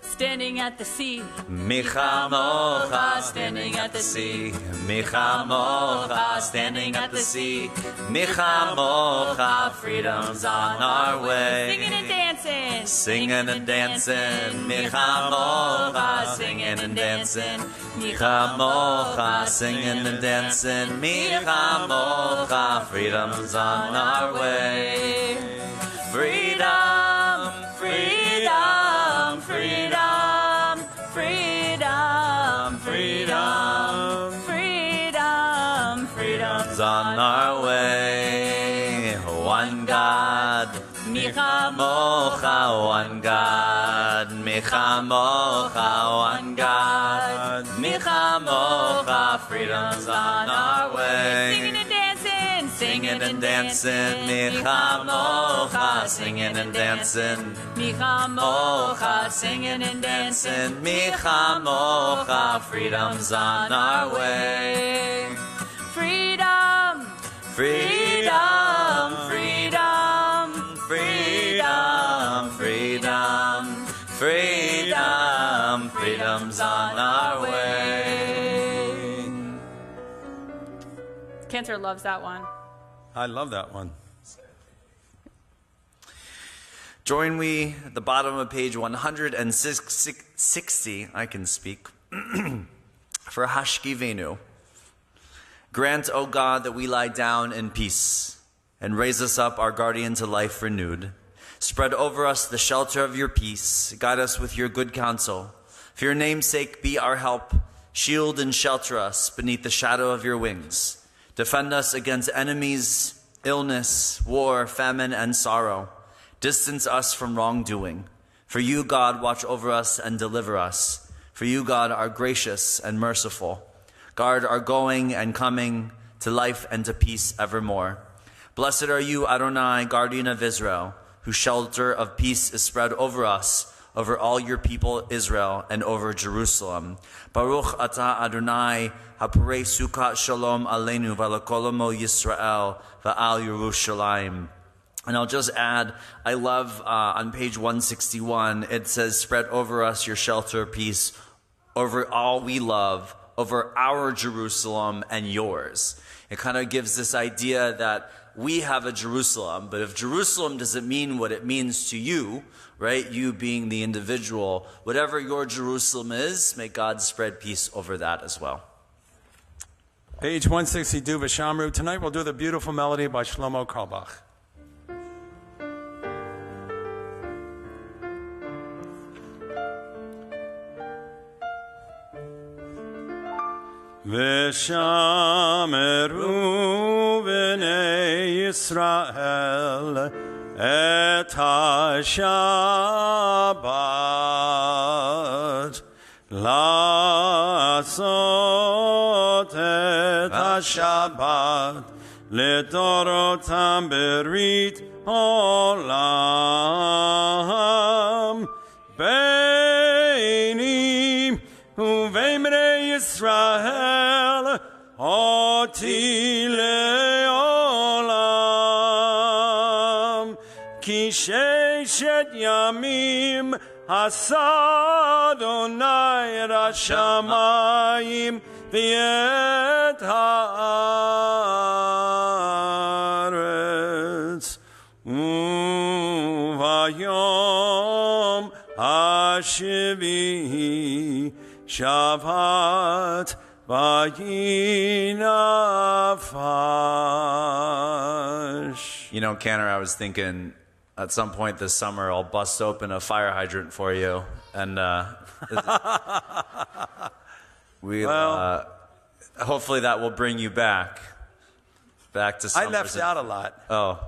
[SPEAKER 1] Standing at the sea.
[SPEAKER 4] Micha Mocha, standing at the sea. Micha Mocha, standing at the sea. Micha Mocha, freedom's on our way.
[SPEAKER 1] Singing and dancing.
[SPEAKER 4] Singing and dancing. Micha Mocha, singing and dancing. Micha Mocha, singing and dancing. Micha Mocha, freedom's on our way. Freedom, freedom, freedom, freedom, freedom, freedom, freedom's on our way. One God, Micha Mocha, one God, Micha Mocha, one God, Micha Mocha, freedom's on our way.
[SPEAKER 1] Singing and dancing.
[SPEAKER 4] Singing and dancing, Micha Mocha, singing and dancing.
[SPEAKER 1] Micha
[SPEAKER 4] Mocha, singing and dancing. Micha Mocha, freedom's on our way.
[SPEAKER 1] Freedom.
[SPEAKER 4] Freedom, comes on our way.
[SPEAKER 1] Cantor loves that one.
[SPEAKER 5] I love that one.
[SPEAKER 4] Join me at the bottom of page 160, I can speak, for Hashkivenu. Grant, O God, that we lie down in peace, and raise us up, our guardian, to life renewed. Spread over us the shelter of your peace. Guide us with your good counsel. For your name's sake, be our help. Shield and shelter us beneath the shadow of your wings. Defend us against enemies, illness, war, famine, and sorrow. Distance us from wrongdoing. For you, God, watch over us and deliver us. For you, God, are gracious and merciful. Guard our going and coming to life and to peace evermore. Blessed are you, Adonai, guardian of Israel, whose shelter of peace is spread over us, over all your people Israel, and over Jerusalem. Baruch atah Adonai, haparei sukkot shalom aleinu v'alakolomo Yisrael v'al Yerushalayim. And I'll just add, I love on page 161, it says, spread over us your shelter of peace, over all we love, over our Jerusalem and yours. It kind of gives this idea that we have a Jerusalem, but if Jerusalem doesn't mean what it means to you, right, you being the individual, whatever your Jerusalem is, may God spread peace over that as well.
[SPEAKER 5] Page 162, V'shamru. Tonight we'll do the beautiful melody by Shlomo Carlebach. V'shameru b'nei Yisrael et ha-Shabbat la'asot et ha-Shabbat לדורותם ברית עולם ביני ובין בני ישראל אותי לעולם כי ששת ימים עשה אדוני את השמים ואת הארץ וביום השביעי שבת vayinafash.
[SPEAKER 4] You know, Cantor, I was thinking at some point this summer I'll bust open a fire hydrant for you, and hopefully that will bring you back to summer.
[SPEAKER 5] I left out a lot.
[SPEAKER 4] Oh.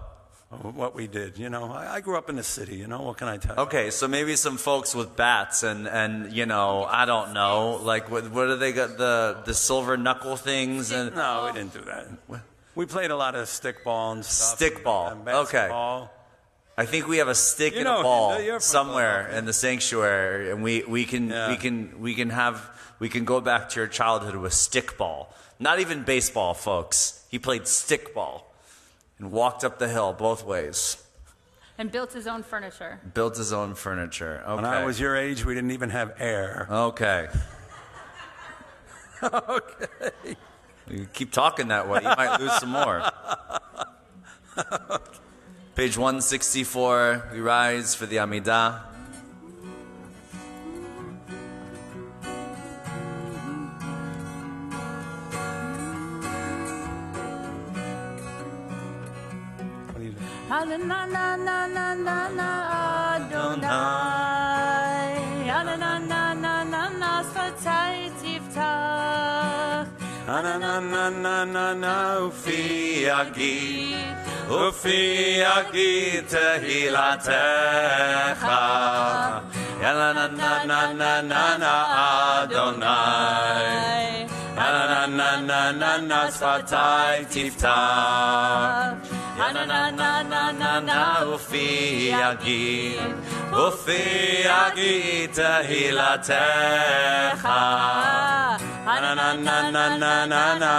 [SPEAKER 5] What we did, you know. I grew up in the city, you know. What can I tell you?
[SPEAKER 4] Okay, so maybe some folks with bats and you know, I don't know, like what do they got, the silver knuckle things? And
[SPEAKER 5] no, we didn't do that. We played a lot of stickball and stuff.
[SPEAKER 4] Stickball.
[SPEAKER 5] And basketball.
[SPEAKER 4] Okay. I think we have a stick and a ball somewhere in the sanctuary, and we can go back to your childhood with stickball. Not even baseball, folks. He played stickball. And walked up the hill both ways.
[SPEAKER 1] And built his own furniture.
[SPEAKER 4] Built his own furniture. Okay.
[SPEAKER 5] When I was your age, we didn't even have air.
[SPEAKER 4] Okay.
[SPEAKER 5] Okay.
[SPEAKER 4] You keep talking that way, you might lose some more. Page 164, we rise for the Amidah.
[SPEAKER 1] Na na na na na na Adonai na na na na na na Sfatai Tiftach
[SPEAKER 5] na na na na na na Ufi Agid Tehilatecha na na na na na na Adonai na na na na na Sfatai Tiftach na na na na na na Ufi Agid Tehilatecha na na na na na na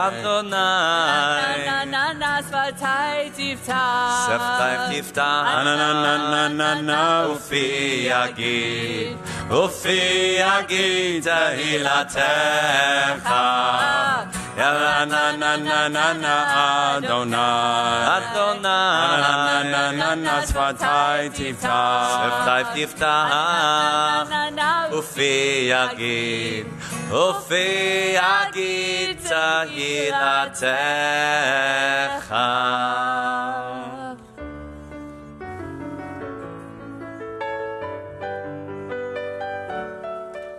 [SPEAKER 5] Adonai
[SPEAKER 1] na na na Sfatai Tiftach
[SPEAKER 4] na na na na na Ufi Agid Ufi Agita Hilatecha. Na na na na na na Adonai. Adonai. Na na na na Sfatai Tiftach. Sfatai Tiftach. Ufi Agit. Ufi Agita Hilatecha.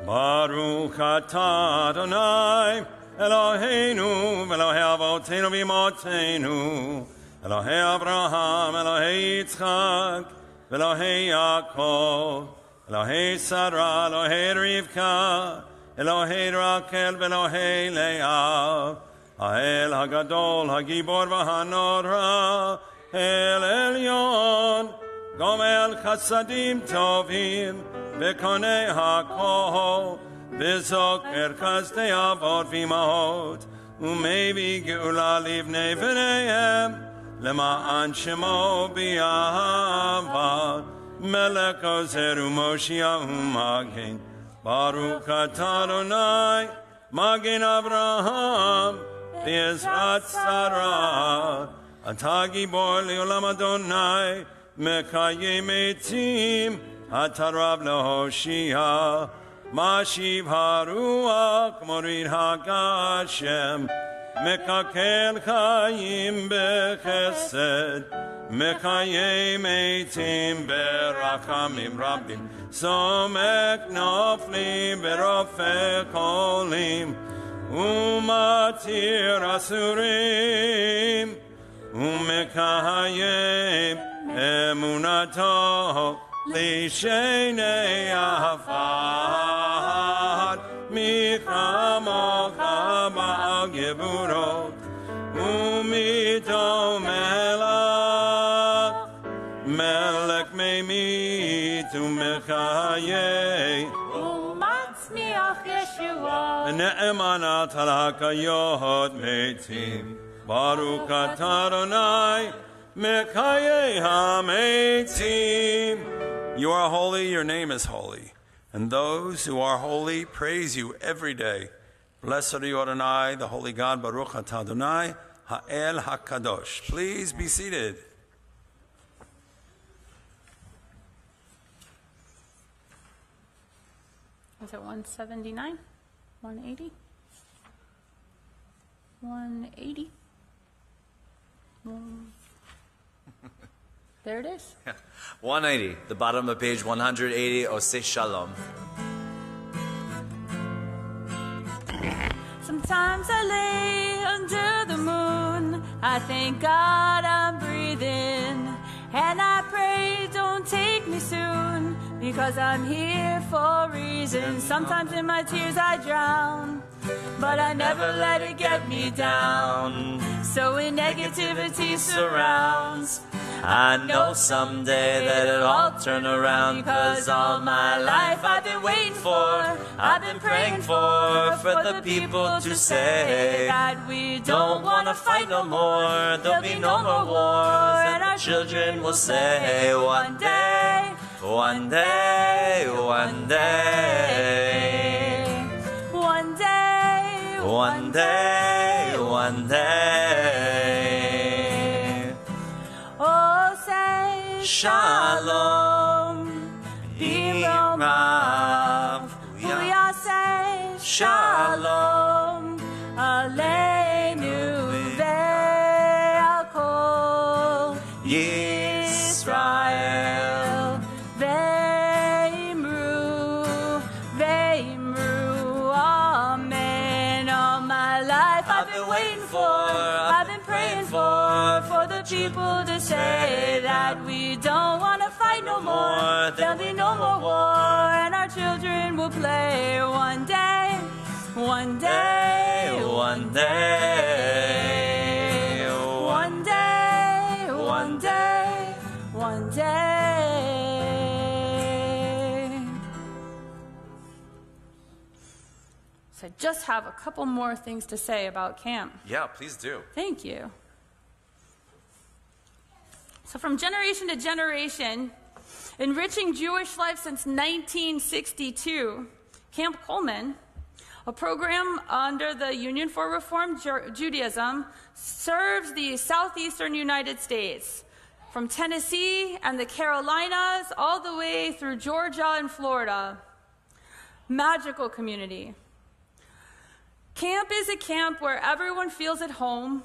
[SPEAKER 5] Baruch atah Adonai, Eloheinu, Elohei Avotenu v'Imotenu, Elohei Abraham, Elohei Yitzchak, Elohei Yaakov, Elohei Sarah, Elohei Rivka, Elohei Rakel, Elohei Leah, Ha'el Hagadol, Hagibor v'Hanora, El Elyon, Gomel Chasadim Tovim, Bekonei HaKol, Bezoker Kazdei Avot V'Imahot, Umevi Geula Livnei V'neihem, Lema'an Shemo B'Yahava, Melech Ozer U'Moshiach U'Magen, Baruch atah Adonai, Magen Abraham, V'Ezrat Sarah, Atah Gibor Le'olam Adonai, Mekayem Etim, Atarav Lehoshia, Mashiv Haruach, Morid HaGashem, Mekakel Chayim Bechesed, Mekayem Eitim Berachamim Rabbim, Somek Noflim Berofe Kolim, Umatir Asurim, Umekayem Emunato, Lishenei Afad, Michamocha Ba'al Geburot, Umito Melech, Melech Meimit Umechayei,
[SPEAKER 1] Umatzmiach Yeshua.
[SPEAKER 5] Ne'emanat al HaKayot Meitim, Baruch atah Adonai, Mekayei HaMeitim. You are holy, your name is holy. And those who are holy praise you every day. Blessed are you, Adonai, the holy God, Baruch atah Adonai, Ha'el HaKadosh. Please be seated.
[SPEAKER 1] Is it 179? 180? 180? There it is.
[SPEAKER 4] 180, the bottom of page 180, Oseh Shalom.
[SPEAKER 1] Sometimes I lay under the moon. I thank God I'm breathing. And I pray, don't take me soon, because I'm here for a reason. Sometimes in my tears I drown, but I never let it get me down. So when negativity surrounds,
[SPEAKER 4] I know someday that it'll all turn around, because all my life I've been waiting for, I've been praying for the people to say
[SPEAKER 1] that we
[SPEAKER 4] don't want to fight no more, there'll be no more wars, and our children will say one day, one day, one day,
[SPEAKER 1] one day,
[SPEAKER 4] one day, one day.
[SPEAKER 1] Oh, say
[SPEAKER 4] Shalom,
[SPEAKER 1] B'Romav, Uyaseh Shalom, Aleinu ve'al kol Yisrael, ve'imru, amen. All my life I've been waiting for, I've been praying for the people to say that we don't want to fight no more, there'll be no more war, and our children will play one day, one day,
[SPEAKER 4] one day,
[SPEAKER 1] one day, one day, one day. So I just have a couple more things to say about camp.
[SPEAKER 4] Yeah, please do.
[SPEAKER 1] Thank you. So from generation to generation, Enriching Jewish life since 1962, Camp Coleman, a program under the Union for Reform Judaism, serves the southeastern United States, from Tennessee and the Carolinas all the way through Georgia and Florida. Magical community. Camp is a camp where everyone feels at home,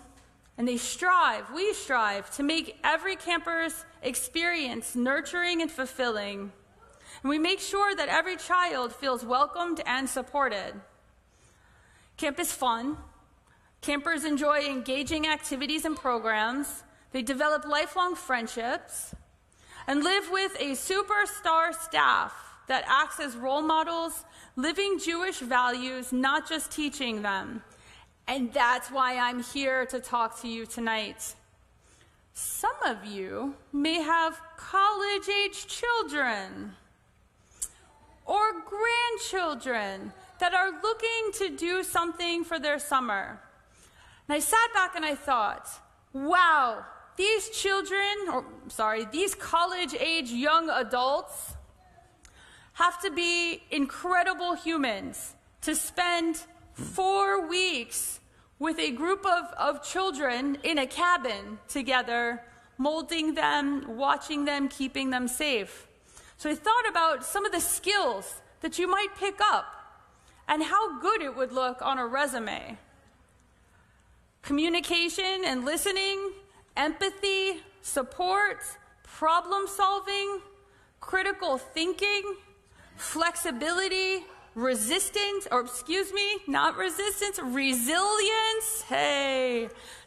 [SPEAKER 1] and we strive to make every camper's experience nurturing and fulfilling. And we make sure that every child feels welcomed and supported. Camp is fun. Campers enjoy engaging activities and programs. They develop lifelong friendships and live with a superstar staff that acts as role models, living Jewish values, not just teaching them. And that's why I'm here to talk to you tonight. Some of you may have college-age children or grandchildren that are looking to do something for their summer. And I sat back and I thought, wow, these college-age young adults have to be incredible humans to spend 4 weeks with a group of children in a cabin together, molding them, watching them, keeping them safe. So I thought about some of the skills that you might pick up and how good it would look on a resume. Communication and listening, empathy, support, problem solving, critical thinking, flexibility, resilience,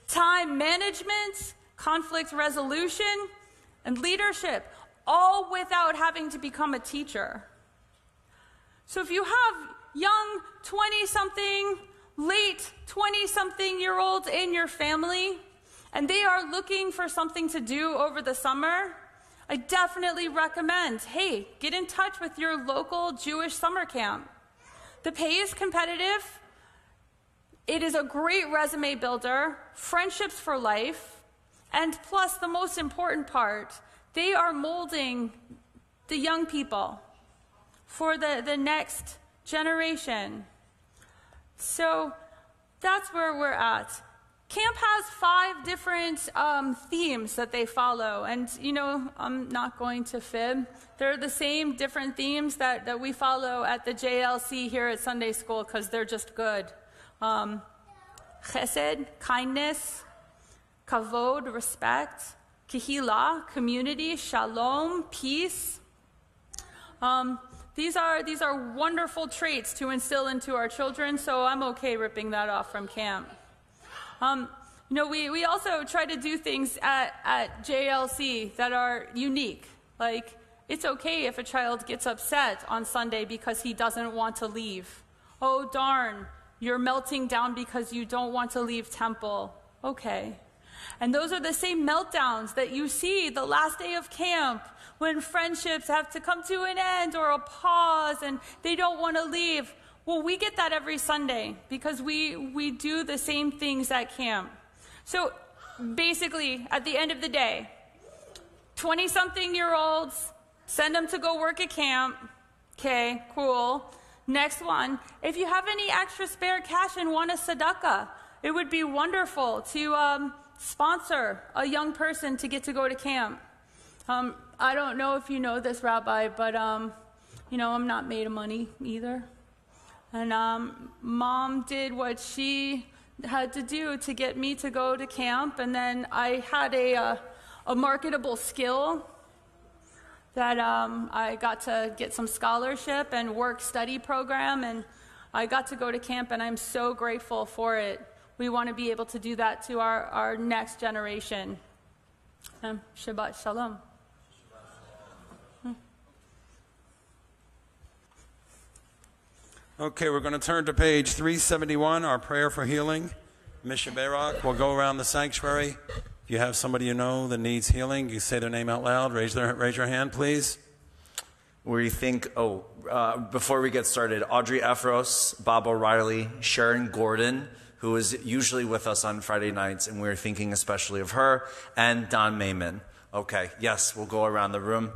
[SPEAKER 1] time management, conflict resolution, and leadership, all without having to become a teacher. So if you have young 20-something, late 20-something-year-olds in your family, and they are looking for something to do over the summer, I definitely recommend, hey, get in touch with your local Jewish summer camp. The pay is competitive. It is a great resume builder, friendships for life, and plus the most important part, they are molding the young people for the next generation. So that's where we're at. Camp has 5 different themes that they follow, and I'm not going to fib. They're the same different themes that we follow at the JLC here at Sunday School because they're just good. Chesed, kindness, kavod, respect, kehillah, community, shalom, peace. These are wonderful traits to instill into our children, so I'm okay ripping that off from camp. We also try to do things at JLC that are unique. Like, it's okay if a child gets upset on Sunday because he doesn't want to leave. Oh, darn, you're melting down because you don't want to leave temple. Okay. And those are the same meltdowns that you see the last day of camp when friendships have to come to an end or a pause and they don't want to leave. Well, we get that every Sunday because we do the same things at camp. So basically, at the end of the day, 20-something-year-olds, send them to go work at camp. Okay, cool. Next one, if you have any extra spare cash and want a tzedakah, it would be wonderful to sponsor a young person to get to go to camp. I don't know if you know this, Rabbi, but I'm not made of money either. And Mom did what she had to do to get me to go to camp, and then I had a marketable skill that I got to get some scholarship and work-study program, and I got to go to camp, and I'm so grateful for it. We want to be able to do that to our next generation. Shabbat Shalom.
[SPEAKER 5] Okay, we're going to turn to page 371, our prayer for healing. Misha Barak will go around the sanctuary. If you have somebody you know that needs healing, you say their name out loud. Raise your hand, please.
[SPEAKER 4] Where you think, before we get started, Audrey Efros, Bob O'Reilly, Sharon Gordon, who is usually with us on Friday nights, and we're thinking especially of her, and Don Mayman. Okay, yes, we'll go around the room.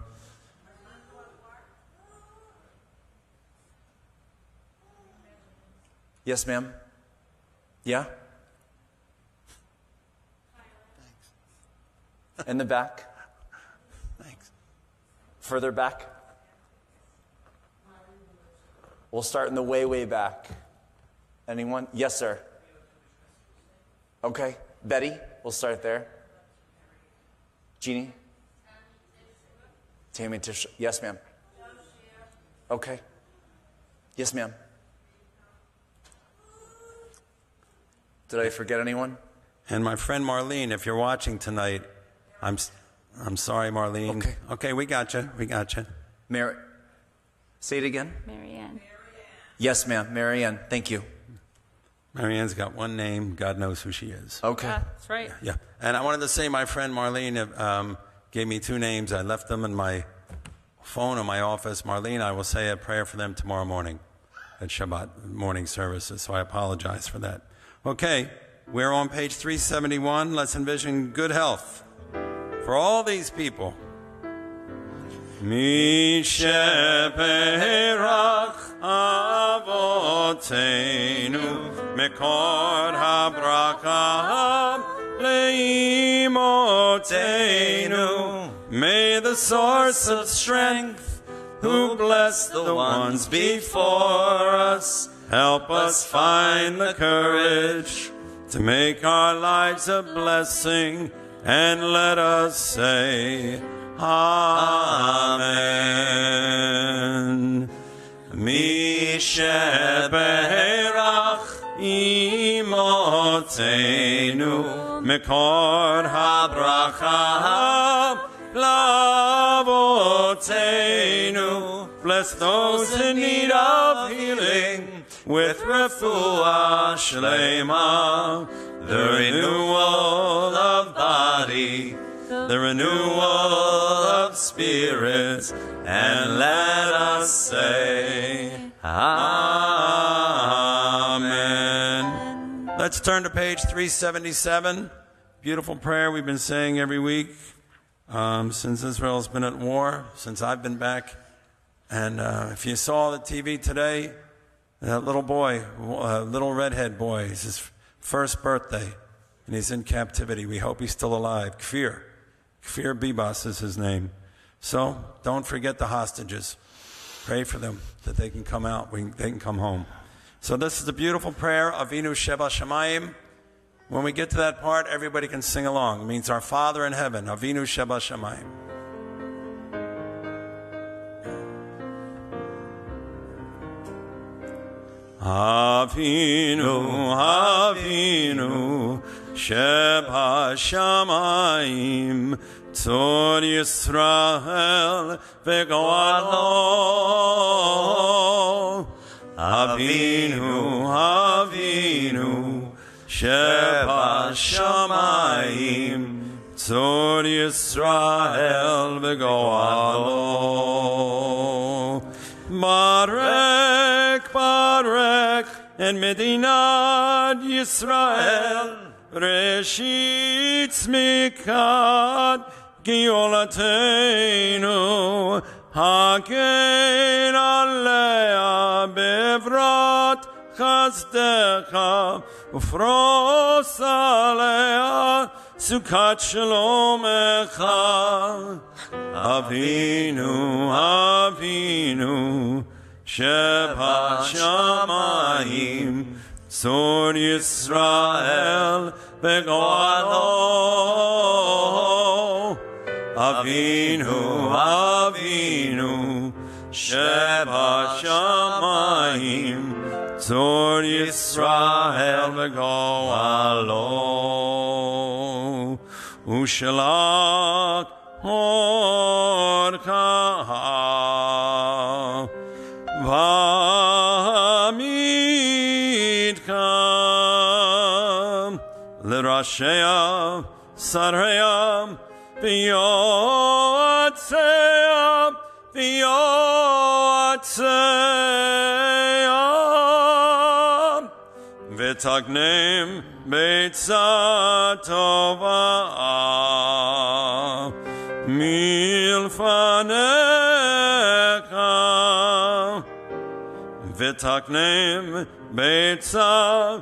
[SPEAKER 4] Yes, ma'am. Yeah? Thanks. In the back?
[SPEAKER 5] Thanks.
[SPEAKER 4] Further back? We'll start in the way, way back. Anyone? Yes, sir. Okay. Betty, we'll start there. Jeannie? Tammy Tish. Yes, ma'am. Okay. Yes, ma'am. Did I forget anyone?
[SPEAKER 5] And my friend Marlene, if you're watching tonight, I'm sorry, Marlene.
[SPEAKER 4] Okay.
[SPEAKER 5] Okay, we got you. We got you.
[SPEAKER 4] Mary. Say it again.
[SPEAKER 1] Marianne.
[SPEAKER 4] Yes, ma'am. Marianne. Thank you.
[SPEAKER 5] Marianne's got one name. God knows who she is.
[SPEAKER 4] Okay.
[SPEAKER 1] That's right.
[SPEAKER 5] Yeah. And I wanted to say my friend Marlene gave me 2 names. I left them in my phone in my office. Marlene, I will say a prayer for them tomorrow morning at Shabbat morning services, so I apologize for that. Okay, we're on page 371. Let's envision good health for all these people. Mi sheperach avotenu mekor habrachah leimotenu. May the source of strength, who blessed the ones before us, help us find the courage to make our lives a blessing, and let us say, Amen. Mi sheberach imotenu mekor habracha lavotenu. Bless those in need of healing with refuah shlema, the renewal of body, the renewal of spirit, and let us say, Amen. Let's turn to page 377. Beautiful prayer we've been saying every week since Israel's been at war, since I've been back. And if you saw the TV today, that little boy, little redhead boy, it's his first birthday, and he's in captivity. We hope he's still alive. Kfir Bibas is his name. So don't forget the hostages. Pray for them that they can come out, they can come home. So this is the beautiful prayer of Avinu Sheba Shamayim. When we get to that part, everybody can sing along. It means our Father in heaven, Avinu Sheba Shamayim. Avinu, Avinu, Sheba Shamayim, Tzor Yisrael v'goalo. Avinu, Avinu, Sheba Shamayim, Tzor Yisrael v'goalo. Barek, Barek, en Medinat Yisrael, Reshit Tzmikat Giolatenu, Hagen Alea Bevrat Chazdecha, Ufros Alea Sukat Shalomecha. Avinu, Avinu, Sheba Shamayim, Tzor Yisrael v'goalo. Avinu, Avinu, Sheba Shamayim, Tzor Yisrael v'goalo. Ushalak Orka Vamidka L'Rashea Saraya V'yotzea V'yotzea V'tagnem Beitzah Tova Milfanecha V'taknem בעצה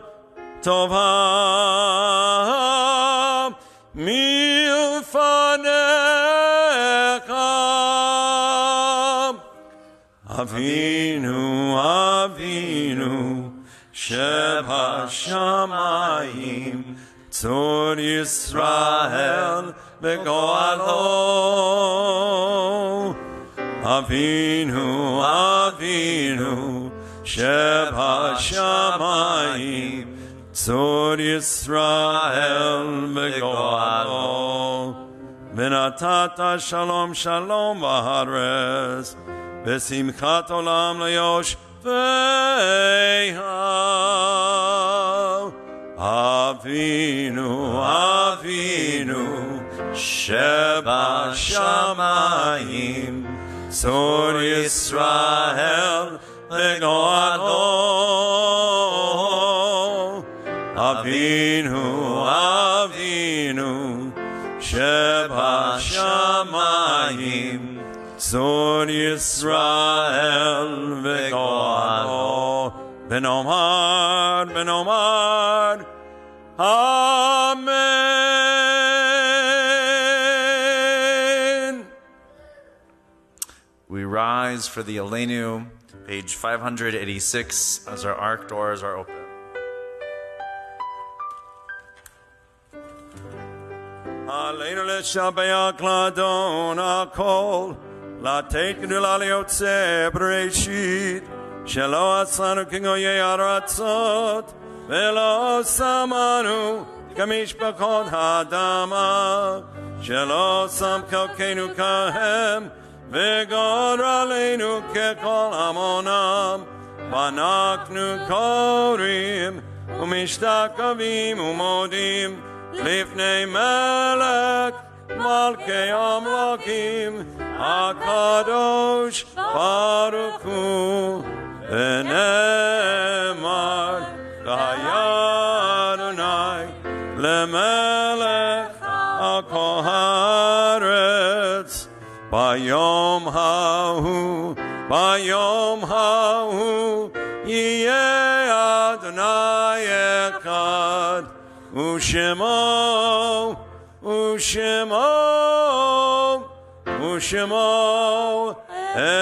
[SPEAKER 5] טובה מלפניך. אבינו אבינו שבשמיים צור ישראל בגואלו. אבינו אבינו שבשמיים צור ישראל בגואלו. ונתת שלום שלום בארץ ושמחת עולם ליושביה. אבינו אבינו שבשמיים צור ישראל לגואלו. אבינו אבינו שבשמיים צור ישראל וגואלו. ונאמר ונאמר Amen.
[SPEAKER 4] We rise for the Aleinu, page 586, as our ark doors are open.
[SPEAKER 5] Aleinu לשבח לאדון הכל, לתת גדולה ליוצא בראשית, שלא עצרנו כגויי ארצות, ולא שמנו כמשפחות האדמה, שלא שם חלקנו כהם, וגורלנו ככל עמונם. ואנחנו קוראים ומשתחווים ומודים לפני מלך מלכי המלכים הקדוש ברוך הוא. ונאמר והיה אדוני למלך על כל הארץ. ביום ההוא יהיה אדוני אחד, ושמו אחד.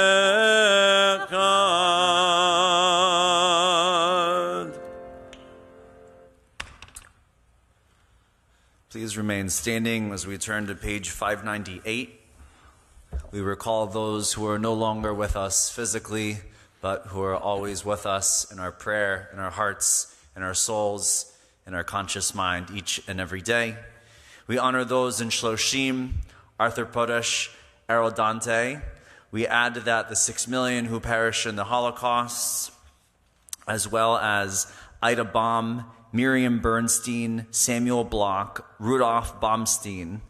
[SPEAKER 4] Please remain standing as we turn to page 598. We recall those who are no longer with us physically, but who are always with us in our prayer, in our hearts, in our souls, in our conscious mind, each and every day. We honor those in Shloshim, Arthur Potash, Aerodante. We add to that the 6 million who perished in the Holocaust, as well as Ida Baum, Miriam Bernstein, Samuel Bloch, Rudolph Baumstein,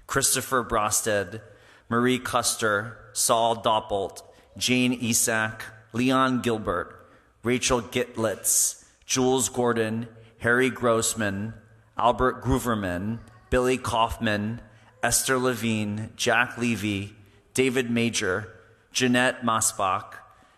[SPEAKER 4] Christopher Brosted, Marie Custer, Saul Doppelt, Jane Isak, Leon Gilbert, Rachel Gitlitz, Jules Gordon, Harry Grossman, Albert Grooverman, Billy Kaufman, Esther Levine, Jack Levy, David Major, Jeanette Masbach,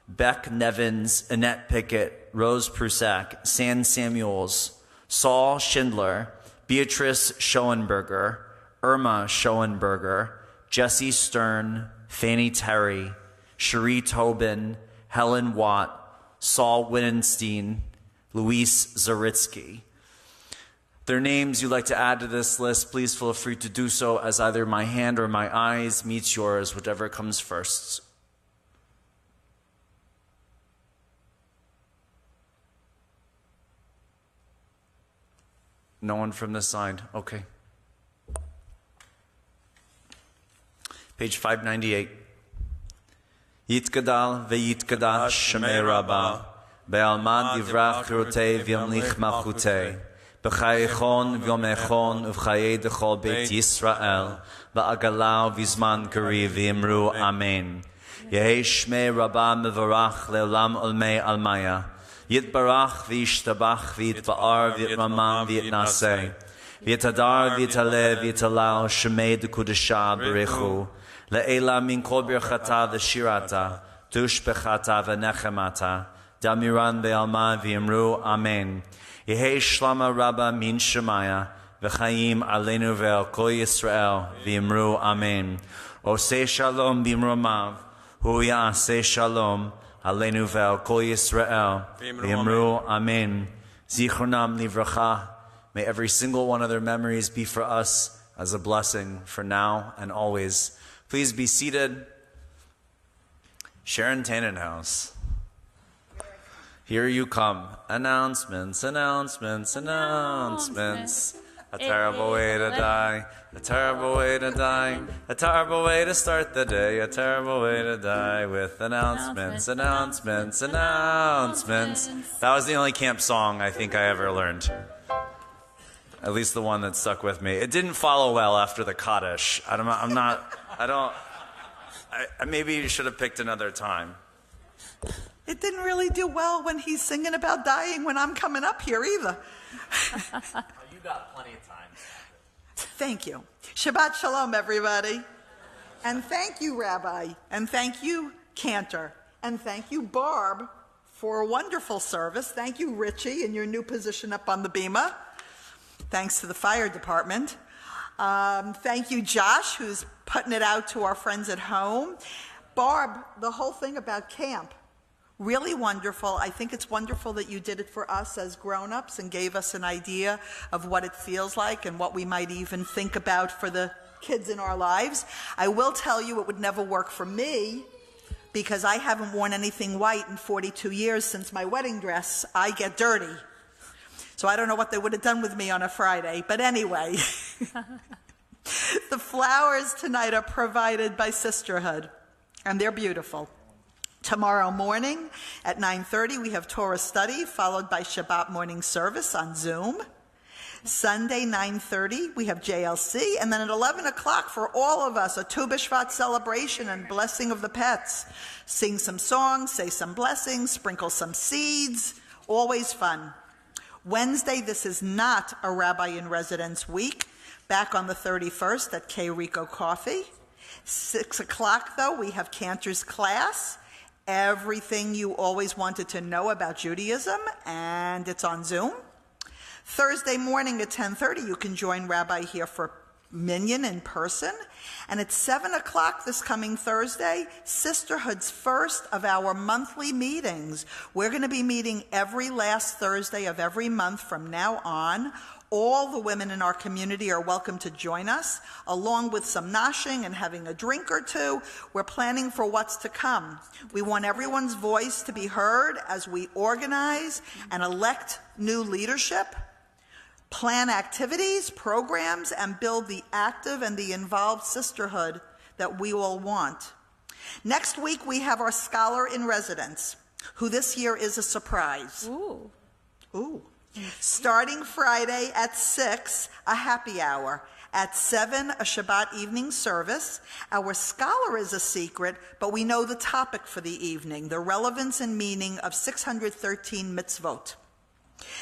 [SPEAKER 4] Beck Nevins, Annette Pickett, Rose Prusak, San Samuels, Saul Schindler, Beatrice Schoenberger, Irma Schoenberger, Jesse Stern, Fanny Terry, Cherie Tobin, Helen Watt, Saul Wittgenstein, Luis Zaritsky. Their names you'd like to add to this list, please feel free to do so as either my hand or my eyes meets yours, whichever comes first. No one from this side? Okay. Page 598. Yitkadal ve'yitkadash shemei Rabba, be'almad yivrach chirutei v'yamlich malchutei, b'chayechon v'yomechon uv'chayei dechol beit Yisrael, ba'agalau v'zman kari v'imru amen. Yehi shmei Rabba mevarach le'olam olmei almaya, yitbarach v'yishtabach v'yitba'ar v'yitramam v'yitnaseh, v'yitadar v'yitaleh v'yitalal shemei dekudesha b'rechu, Le'ela min kol birchata v'shirata, tushbechata v'nechemata, Damiran ve'alma v'imru amen. Yehi shlama rabba min shemaya v'chaim aleinu ve'al kol Yisrael v'imru amen. Oseh shalom b'imromav hu ya'aseh shalom aleinu ve'al kol Yisrael v'imru amen. Zichronam livracha. May every single one of their memories be for us as a blessing for now and always. Please be seated. Sharon Tannenhouse. Here you come. Announcements, announcements, announcements. A terrible way to die. A terrible way to die. A terrible way to start the day. A terrible way to die with announcements, announcements, announcements. That was the only camp song I think I ever learned. At least the one that stuck with me. It didn't follow well after the Kaddish. Maybe you should have picked another time.
[SPEAKER 2] It didn't really do well when he's singing about dying when I'm coming up here either.
[SPEAKER 4] You got plenty of time.
[SPEAKER 2] Thank you. Shabbat Shalom, everybody. And thank you, Rabbi. And thank you, Cantor. And thank you, Barb, for a wonderful service. Thank you, Richie, in your new position up on the bima. Thanks to the fire department. Thank you, Josh, who's putting it out to our friends at home. Barb, the whole thing about camp, really wonderful. I think it's wonderful that you did it for us as grown-ups and gave us an idea of what it feels like and what we might even think about for the kids in our lives. I will tell you it would never work for me because I haven't worn anything white in 42 years since my wedding dress. I get dirty. So I don't know what they would have done with me on a Friday. But anyway, the flowers tonight are provided by Sisterhood, and they're beautiful. Tomorrow morning at 9:30, we have Torah study, followed by Shabbat morning service on Zoom. Sunday, 9:30, we have JLC. And then at 11 o'clock, for all of us, a Tu B'Shvat celebration and blessing of the pets. Sing some songs, say some blessings, sprinkle some seeds. Always fun. Wednesday, this is not a Rabbi in Residence week. Back on the 31st at K. Rico Coffee. 6 o'clock, though, we have Cantor's class. Everything you always wanted to know about Judaism, and it's on Zoom. Thursday morning at 10:30, you can join Rabbi here for Minyan in person. And at 7 o'clock this coming Thursday, Sisterhood's first of our monthly meetings. We're going to be meeting every last Thursday of every month from now on. All the women in our community are welcome to join us, along with some noshing and having a drink or two. We're planning for what's to come. We want everyone's voice to be heard as we organize and elect new leadership, plan activities, programs, and build the active and the involved sisterhood that we all want. Next week, we have our scholar in residence, who this year is a surprise.
[SPEAKER 1] Ooh.
[SPEAKER 2] Ooh. Starting Friday at 6, a happy hour. At 7, a Shabbat evening service. Our scholar is a secret, but we know the topic for the evening, the relevance and meaning of 613 mitzvot.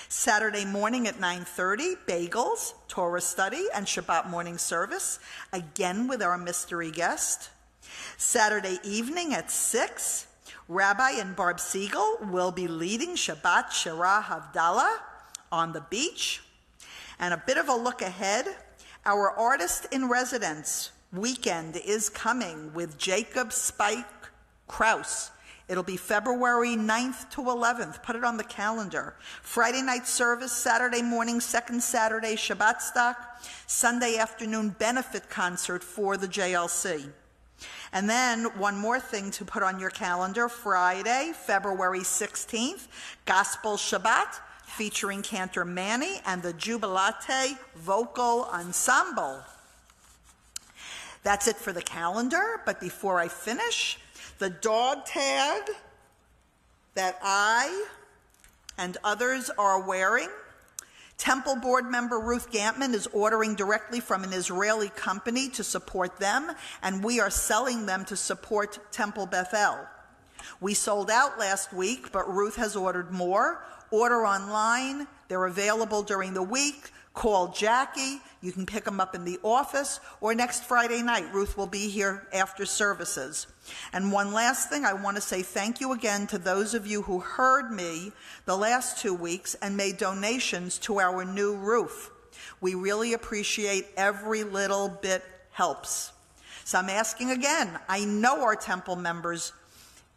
[SPEAKER 2] Saturday morning at 9:30, bagels, Torah study, and Shabbat morning service, again with our mystery guest. Saturday evening at 6, Rabbi and Barb Siegel will be leading Shabbat Shirah Havdalah on the beach. And a bit of a look ahead, our artist in residence weekend is coming with Jacob Spike Krause. It'll be February 9th to 11th. Put it on the calendar. Friday night service, Saturday morning, second Saturday, Shabbat stock, Sunday afternoon benefit concert for the JLC. And then one more thing to put on your calendar, Friday, February 16th, Gospel Shabbat, featuring Cantor Manny and the Jubilate Vocal Ensemble. That's it for the calendar, but before I finish, the dog tag that I and others are wearing, Temple board member Ruth Gantman is ordering directly from an Israeli company to support them, and we are selling them to support Temple Bethel. We sold out last week, but Ruth has ordered more. Order online. They're available during the week. Call Jackie. You can pick them up in the office, or next Friday night. Ruth will be here after services. And one last thing, I want to say thank you again to those of you who heard me the last 2 weeks and made donations to our new roof. We really appreciate every little bit helps. So I'm asking again, I know our temple members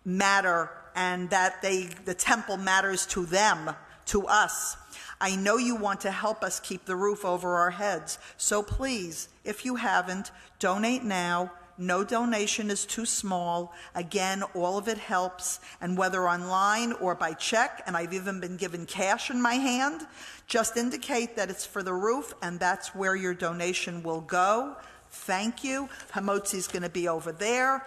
[SPEAKER 2] matter and that the temple matters to them, to us. I know you want to help us keep the roof over our heads. So please, if you haven't, donate now. No donation is too small. Again, all of it helps. And whether online or by check, and I've even been given cash in my hand, just indicate that it's for the roof and that's where your donation will go. Thank you. Hamotzi's going to be over there,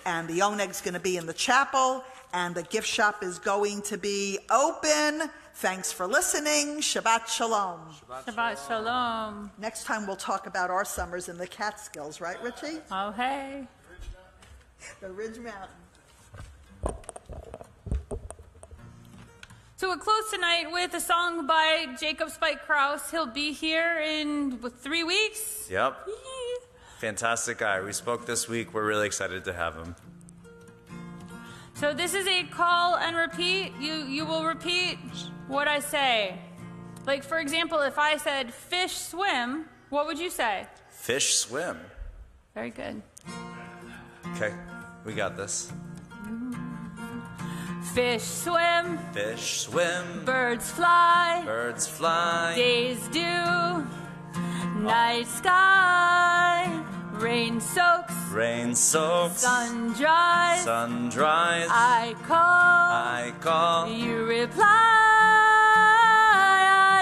[SPEAKER 2] and the oneg's going to be in the chapel, and the gift shop is going to be open. Thanks for listening. Shabbat Shalom.
[SPEAKER 1] Shabbat Shalom.
[SPEAKER 2] Next time we'll talk about our summers in the Catskills, right, Richie?
[SPEAKER 1] Oh, hey.
[SPEAKER 2] The Ridge Mountain.
[SPEAKER 1] So we'll close tonight with a song by Jacob Spike Krause. He'll be here in 3 weeks.
[SPEAKER 4] Yep. Fantastic guy. We spoke this week. We're really excited to have him.
[SPEAKER 1] So this is a call and repeat. You will repeat what I say. Like, for example, if I said fish swim, what would you say?
[SPEAKER 4] Fish swim.
[SPEAKER 1] Very good.
[SPEAKER 4] Okay, we got this.
[SPEAKER 1] Fish swim.
[SPEAKER 4] Fish swim.
[SPEAKER 1] Birds fly.
[SPEAKER 4] Birds fly.
[SPEAKER 1] Days dew. Night sky. Rain soaks.
[SPEAKER 4] Rain soaks.
[SPEAKER 1] Sun dries.
[SPEAKER 4] Sun dries.
[SPEAKER 1] I call.
[SPEAKER 4] You
[SPEAKER 1] reply.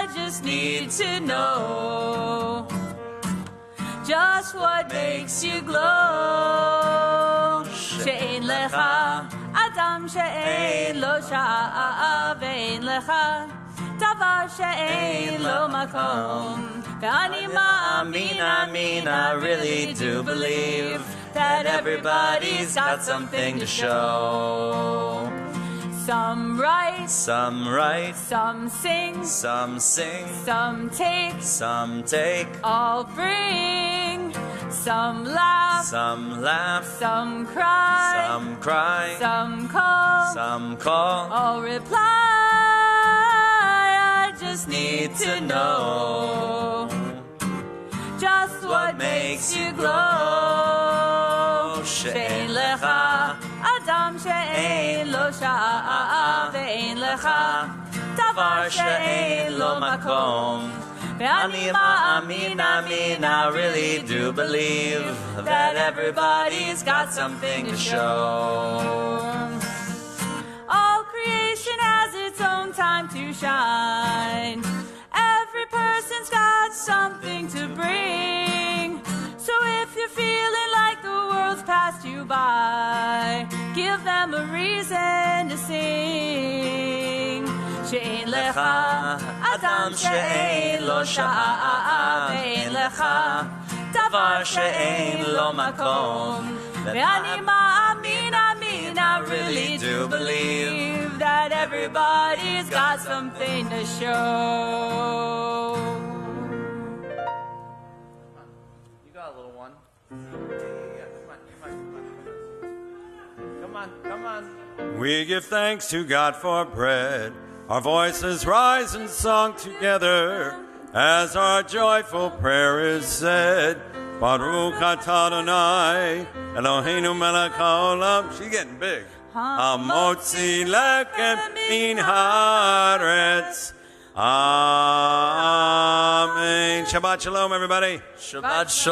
[SPEAKER 1] I just need to know just what makes you glow. She'ein lecha adam she'ein lo sha'a ve'ein lecha davar she'ein lo makom. Ve'ani ma'amin, I really do believe that everybody's got something to show. Some write, some sing, some take, all bring. Some laugh, some cry, some call, all reply. I just need to know just what makes you glow. She'ein lecha adam she'ein lo sha'a ve'ein lecha davar she'ein lo makom. Ve'ani ma'amin, I really do believe that everybody's got something to show. All creation has its own time to shine. Every person's got something to bring. So if you're feeling like the world's passed you by, give them a reason to sing. She'ein lecha adam she'ein lo sha'a ve'ein lecha davar she'ein lo makom. Ve'ani ma'amin, I really do believe that everybody's got something to show.
[SPEAKER 4] You got a little one. Come on.
[SPEAKER 5] We give thanks to God for bread. Our voices rise in song together as our joyful prayer is said. Baruch atah Adonai Eloheinu melech haolam. She's getting big. Hamotzi lechem min haaretz. Amen. Shabbat shalom, everybody.
[SPEAKER 4] Shabbat shalom.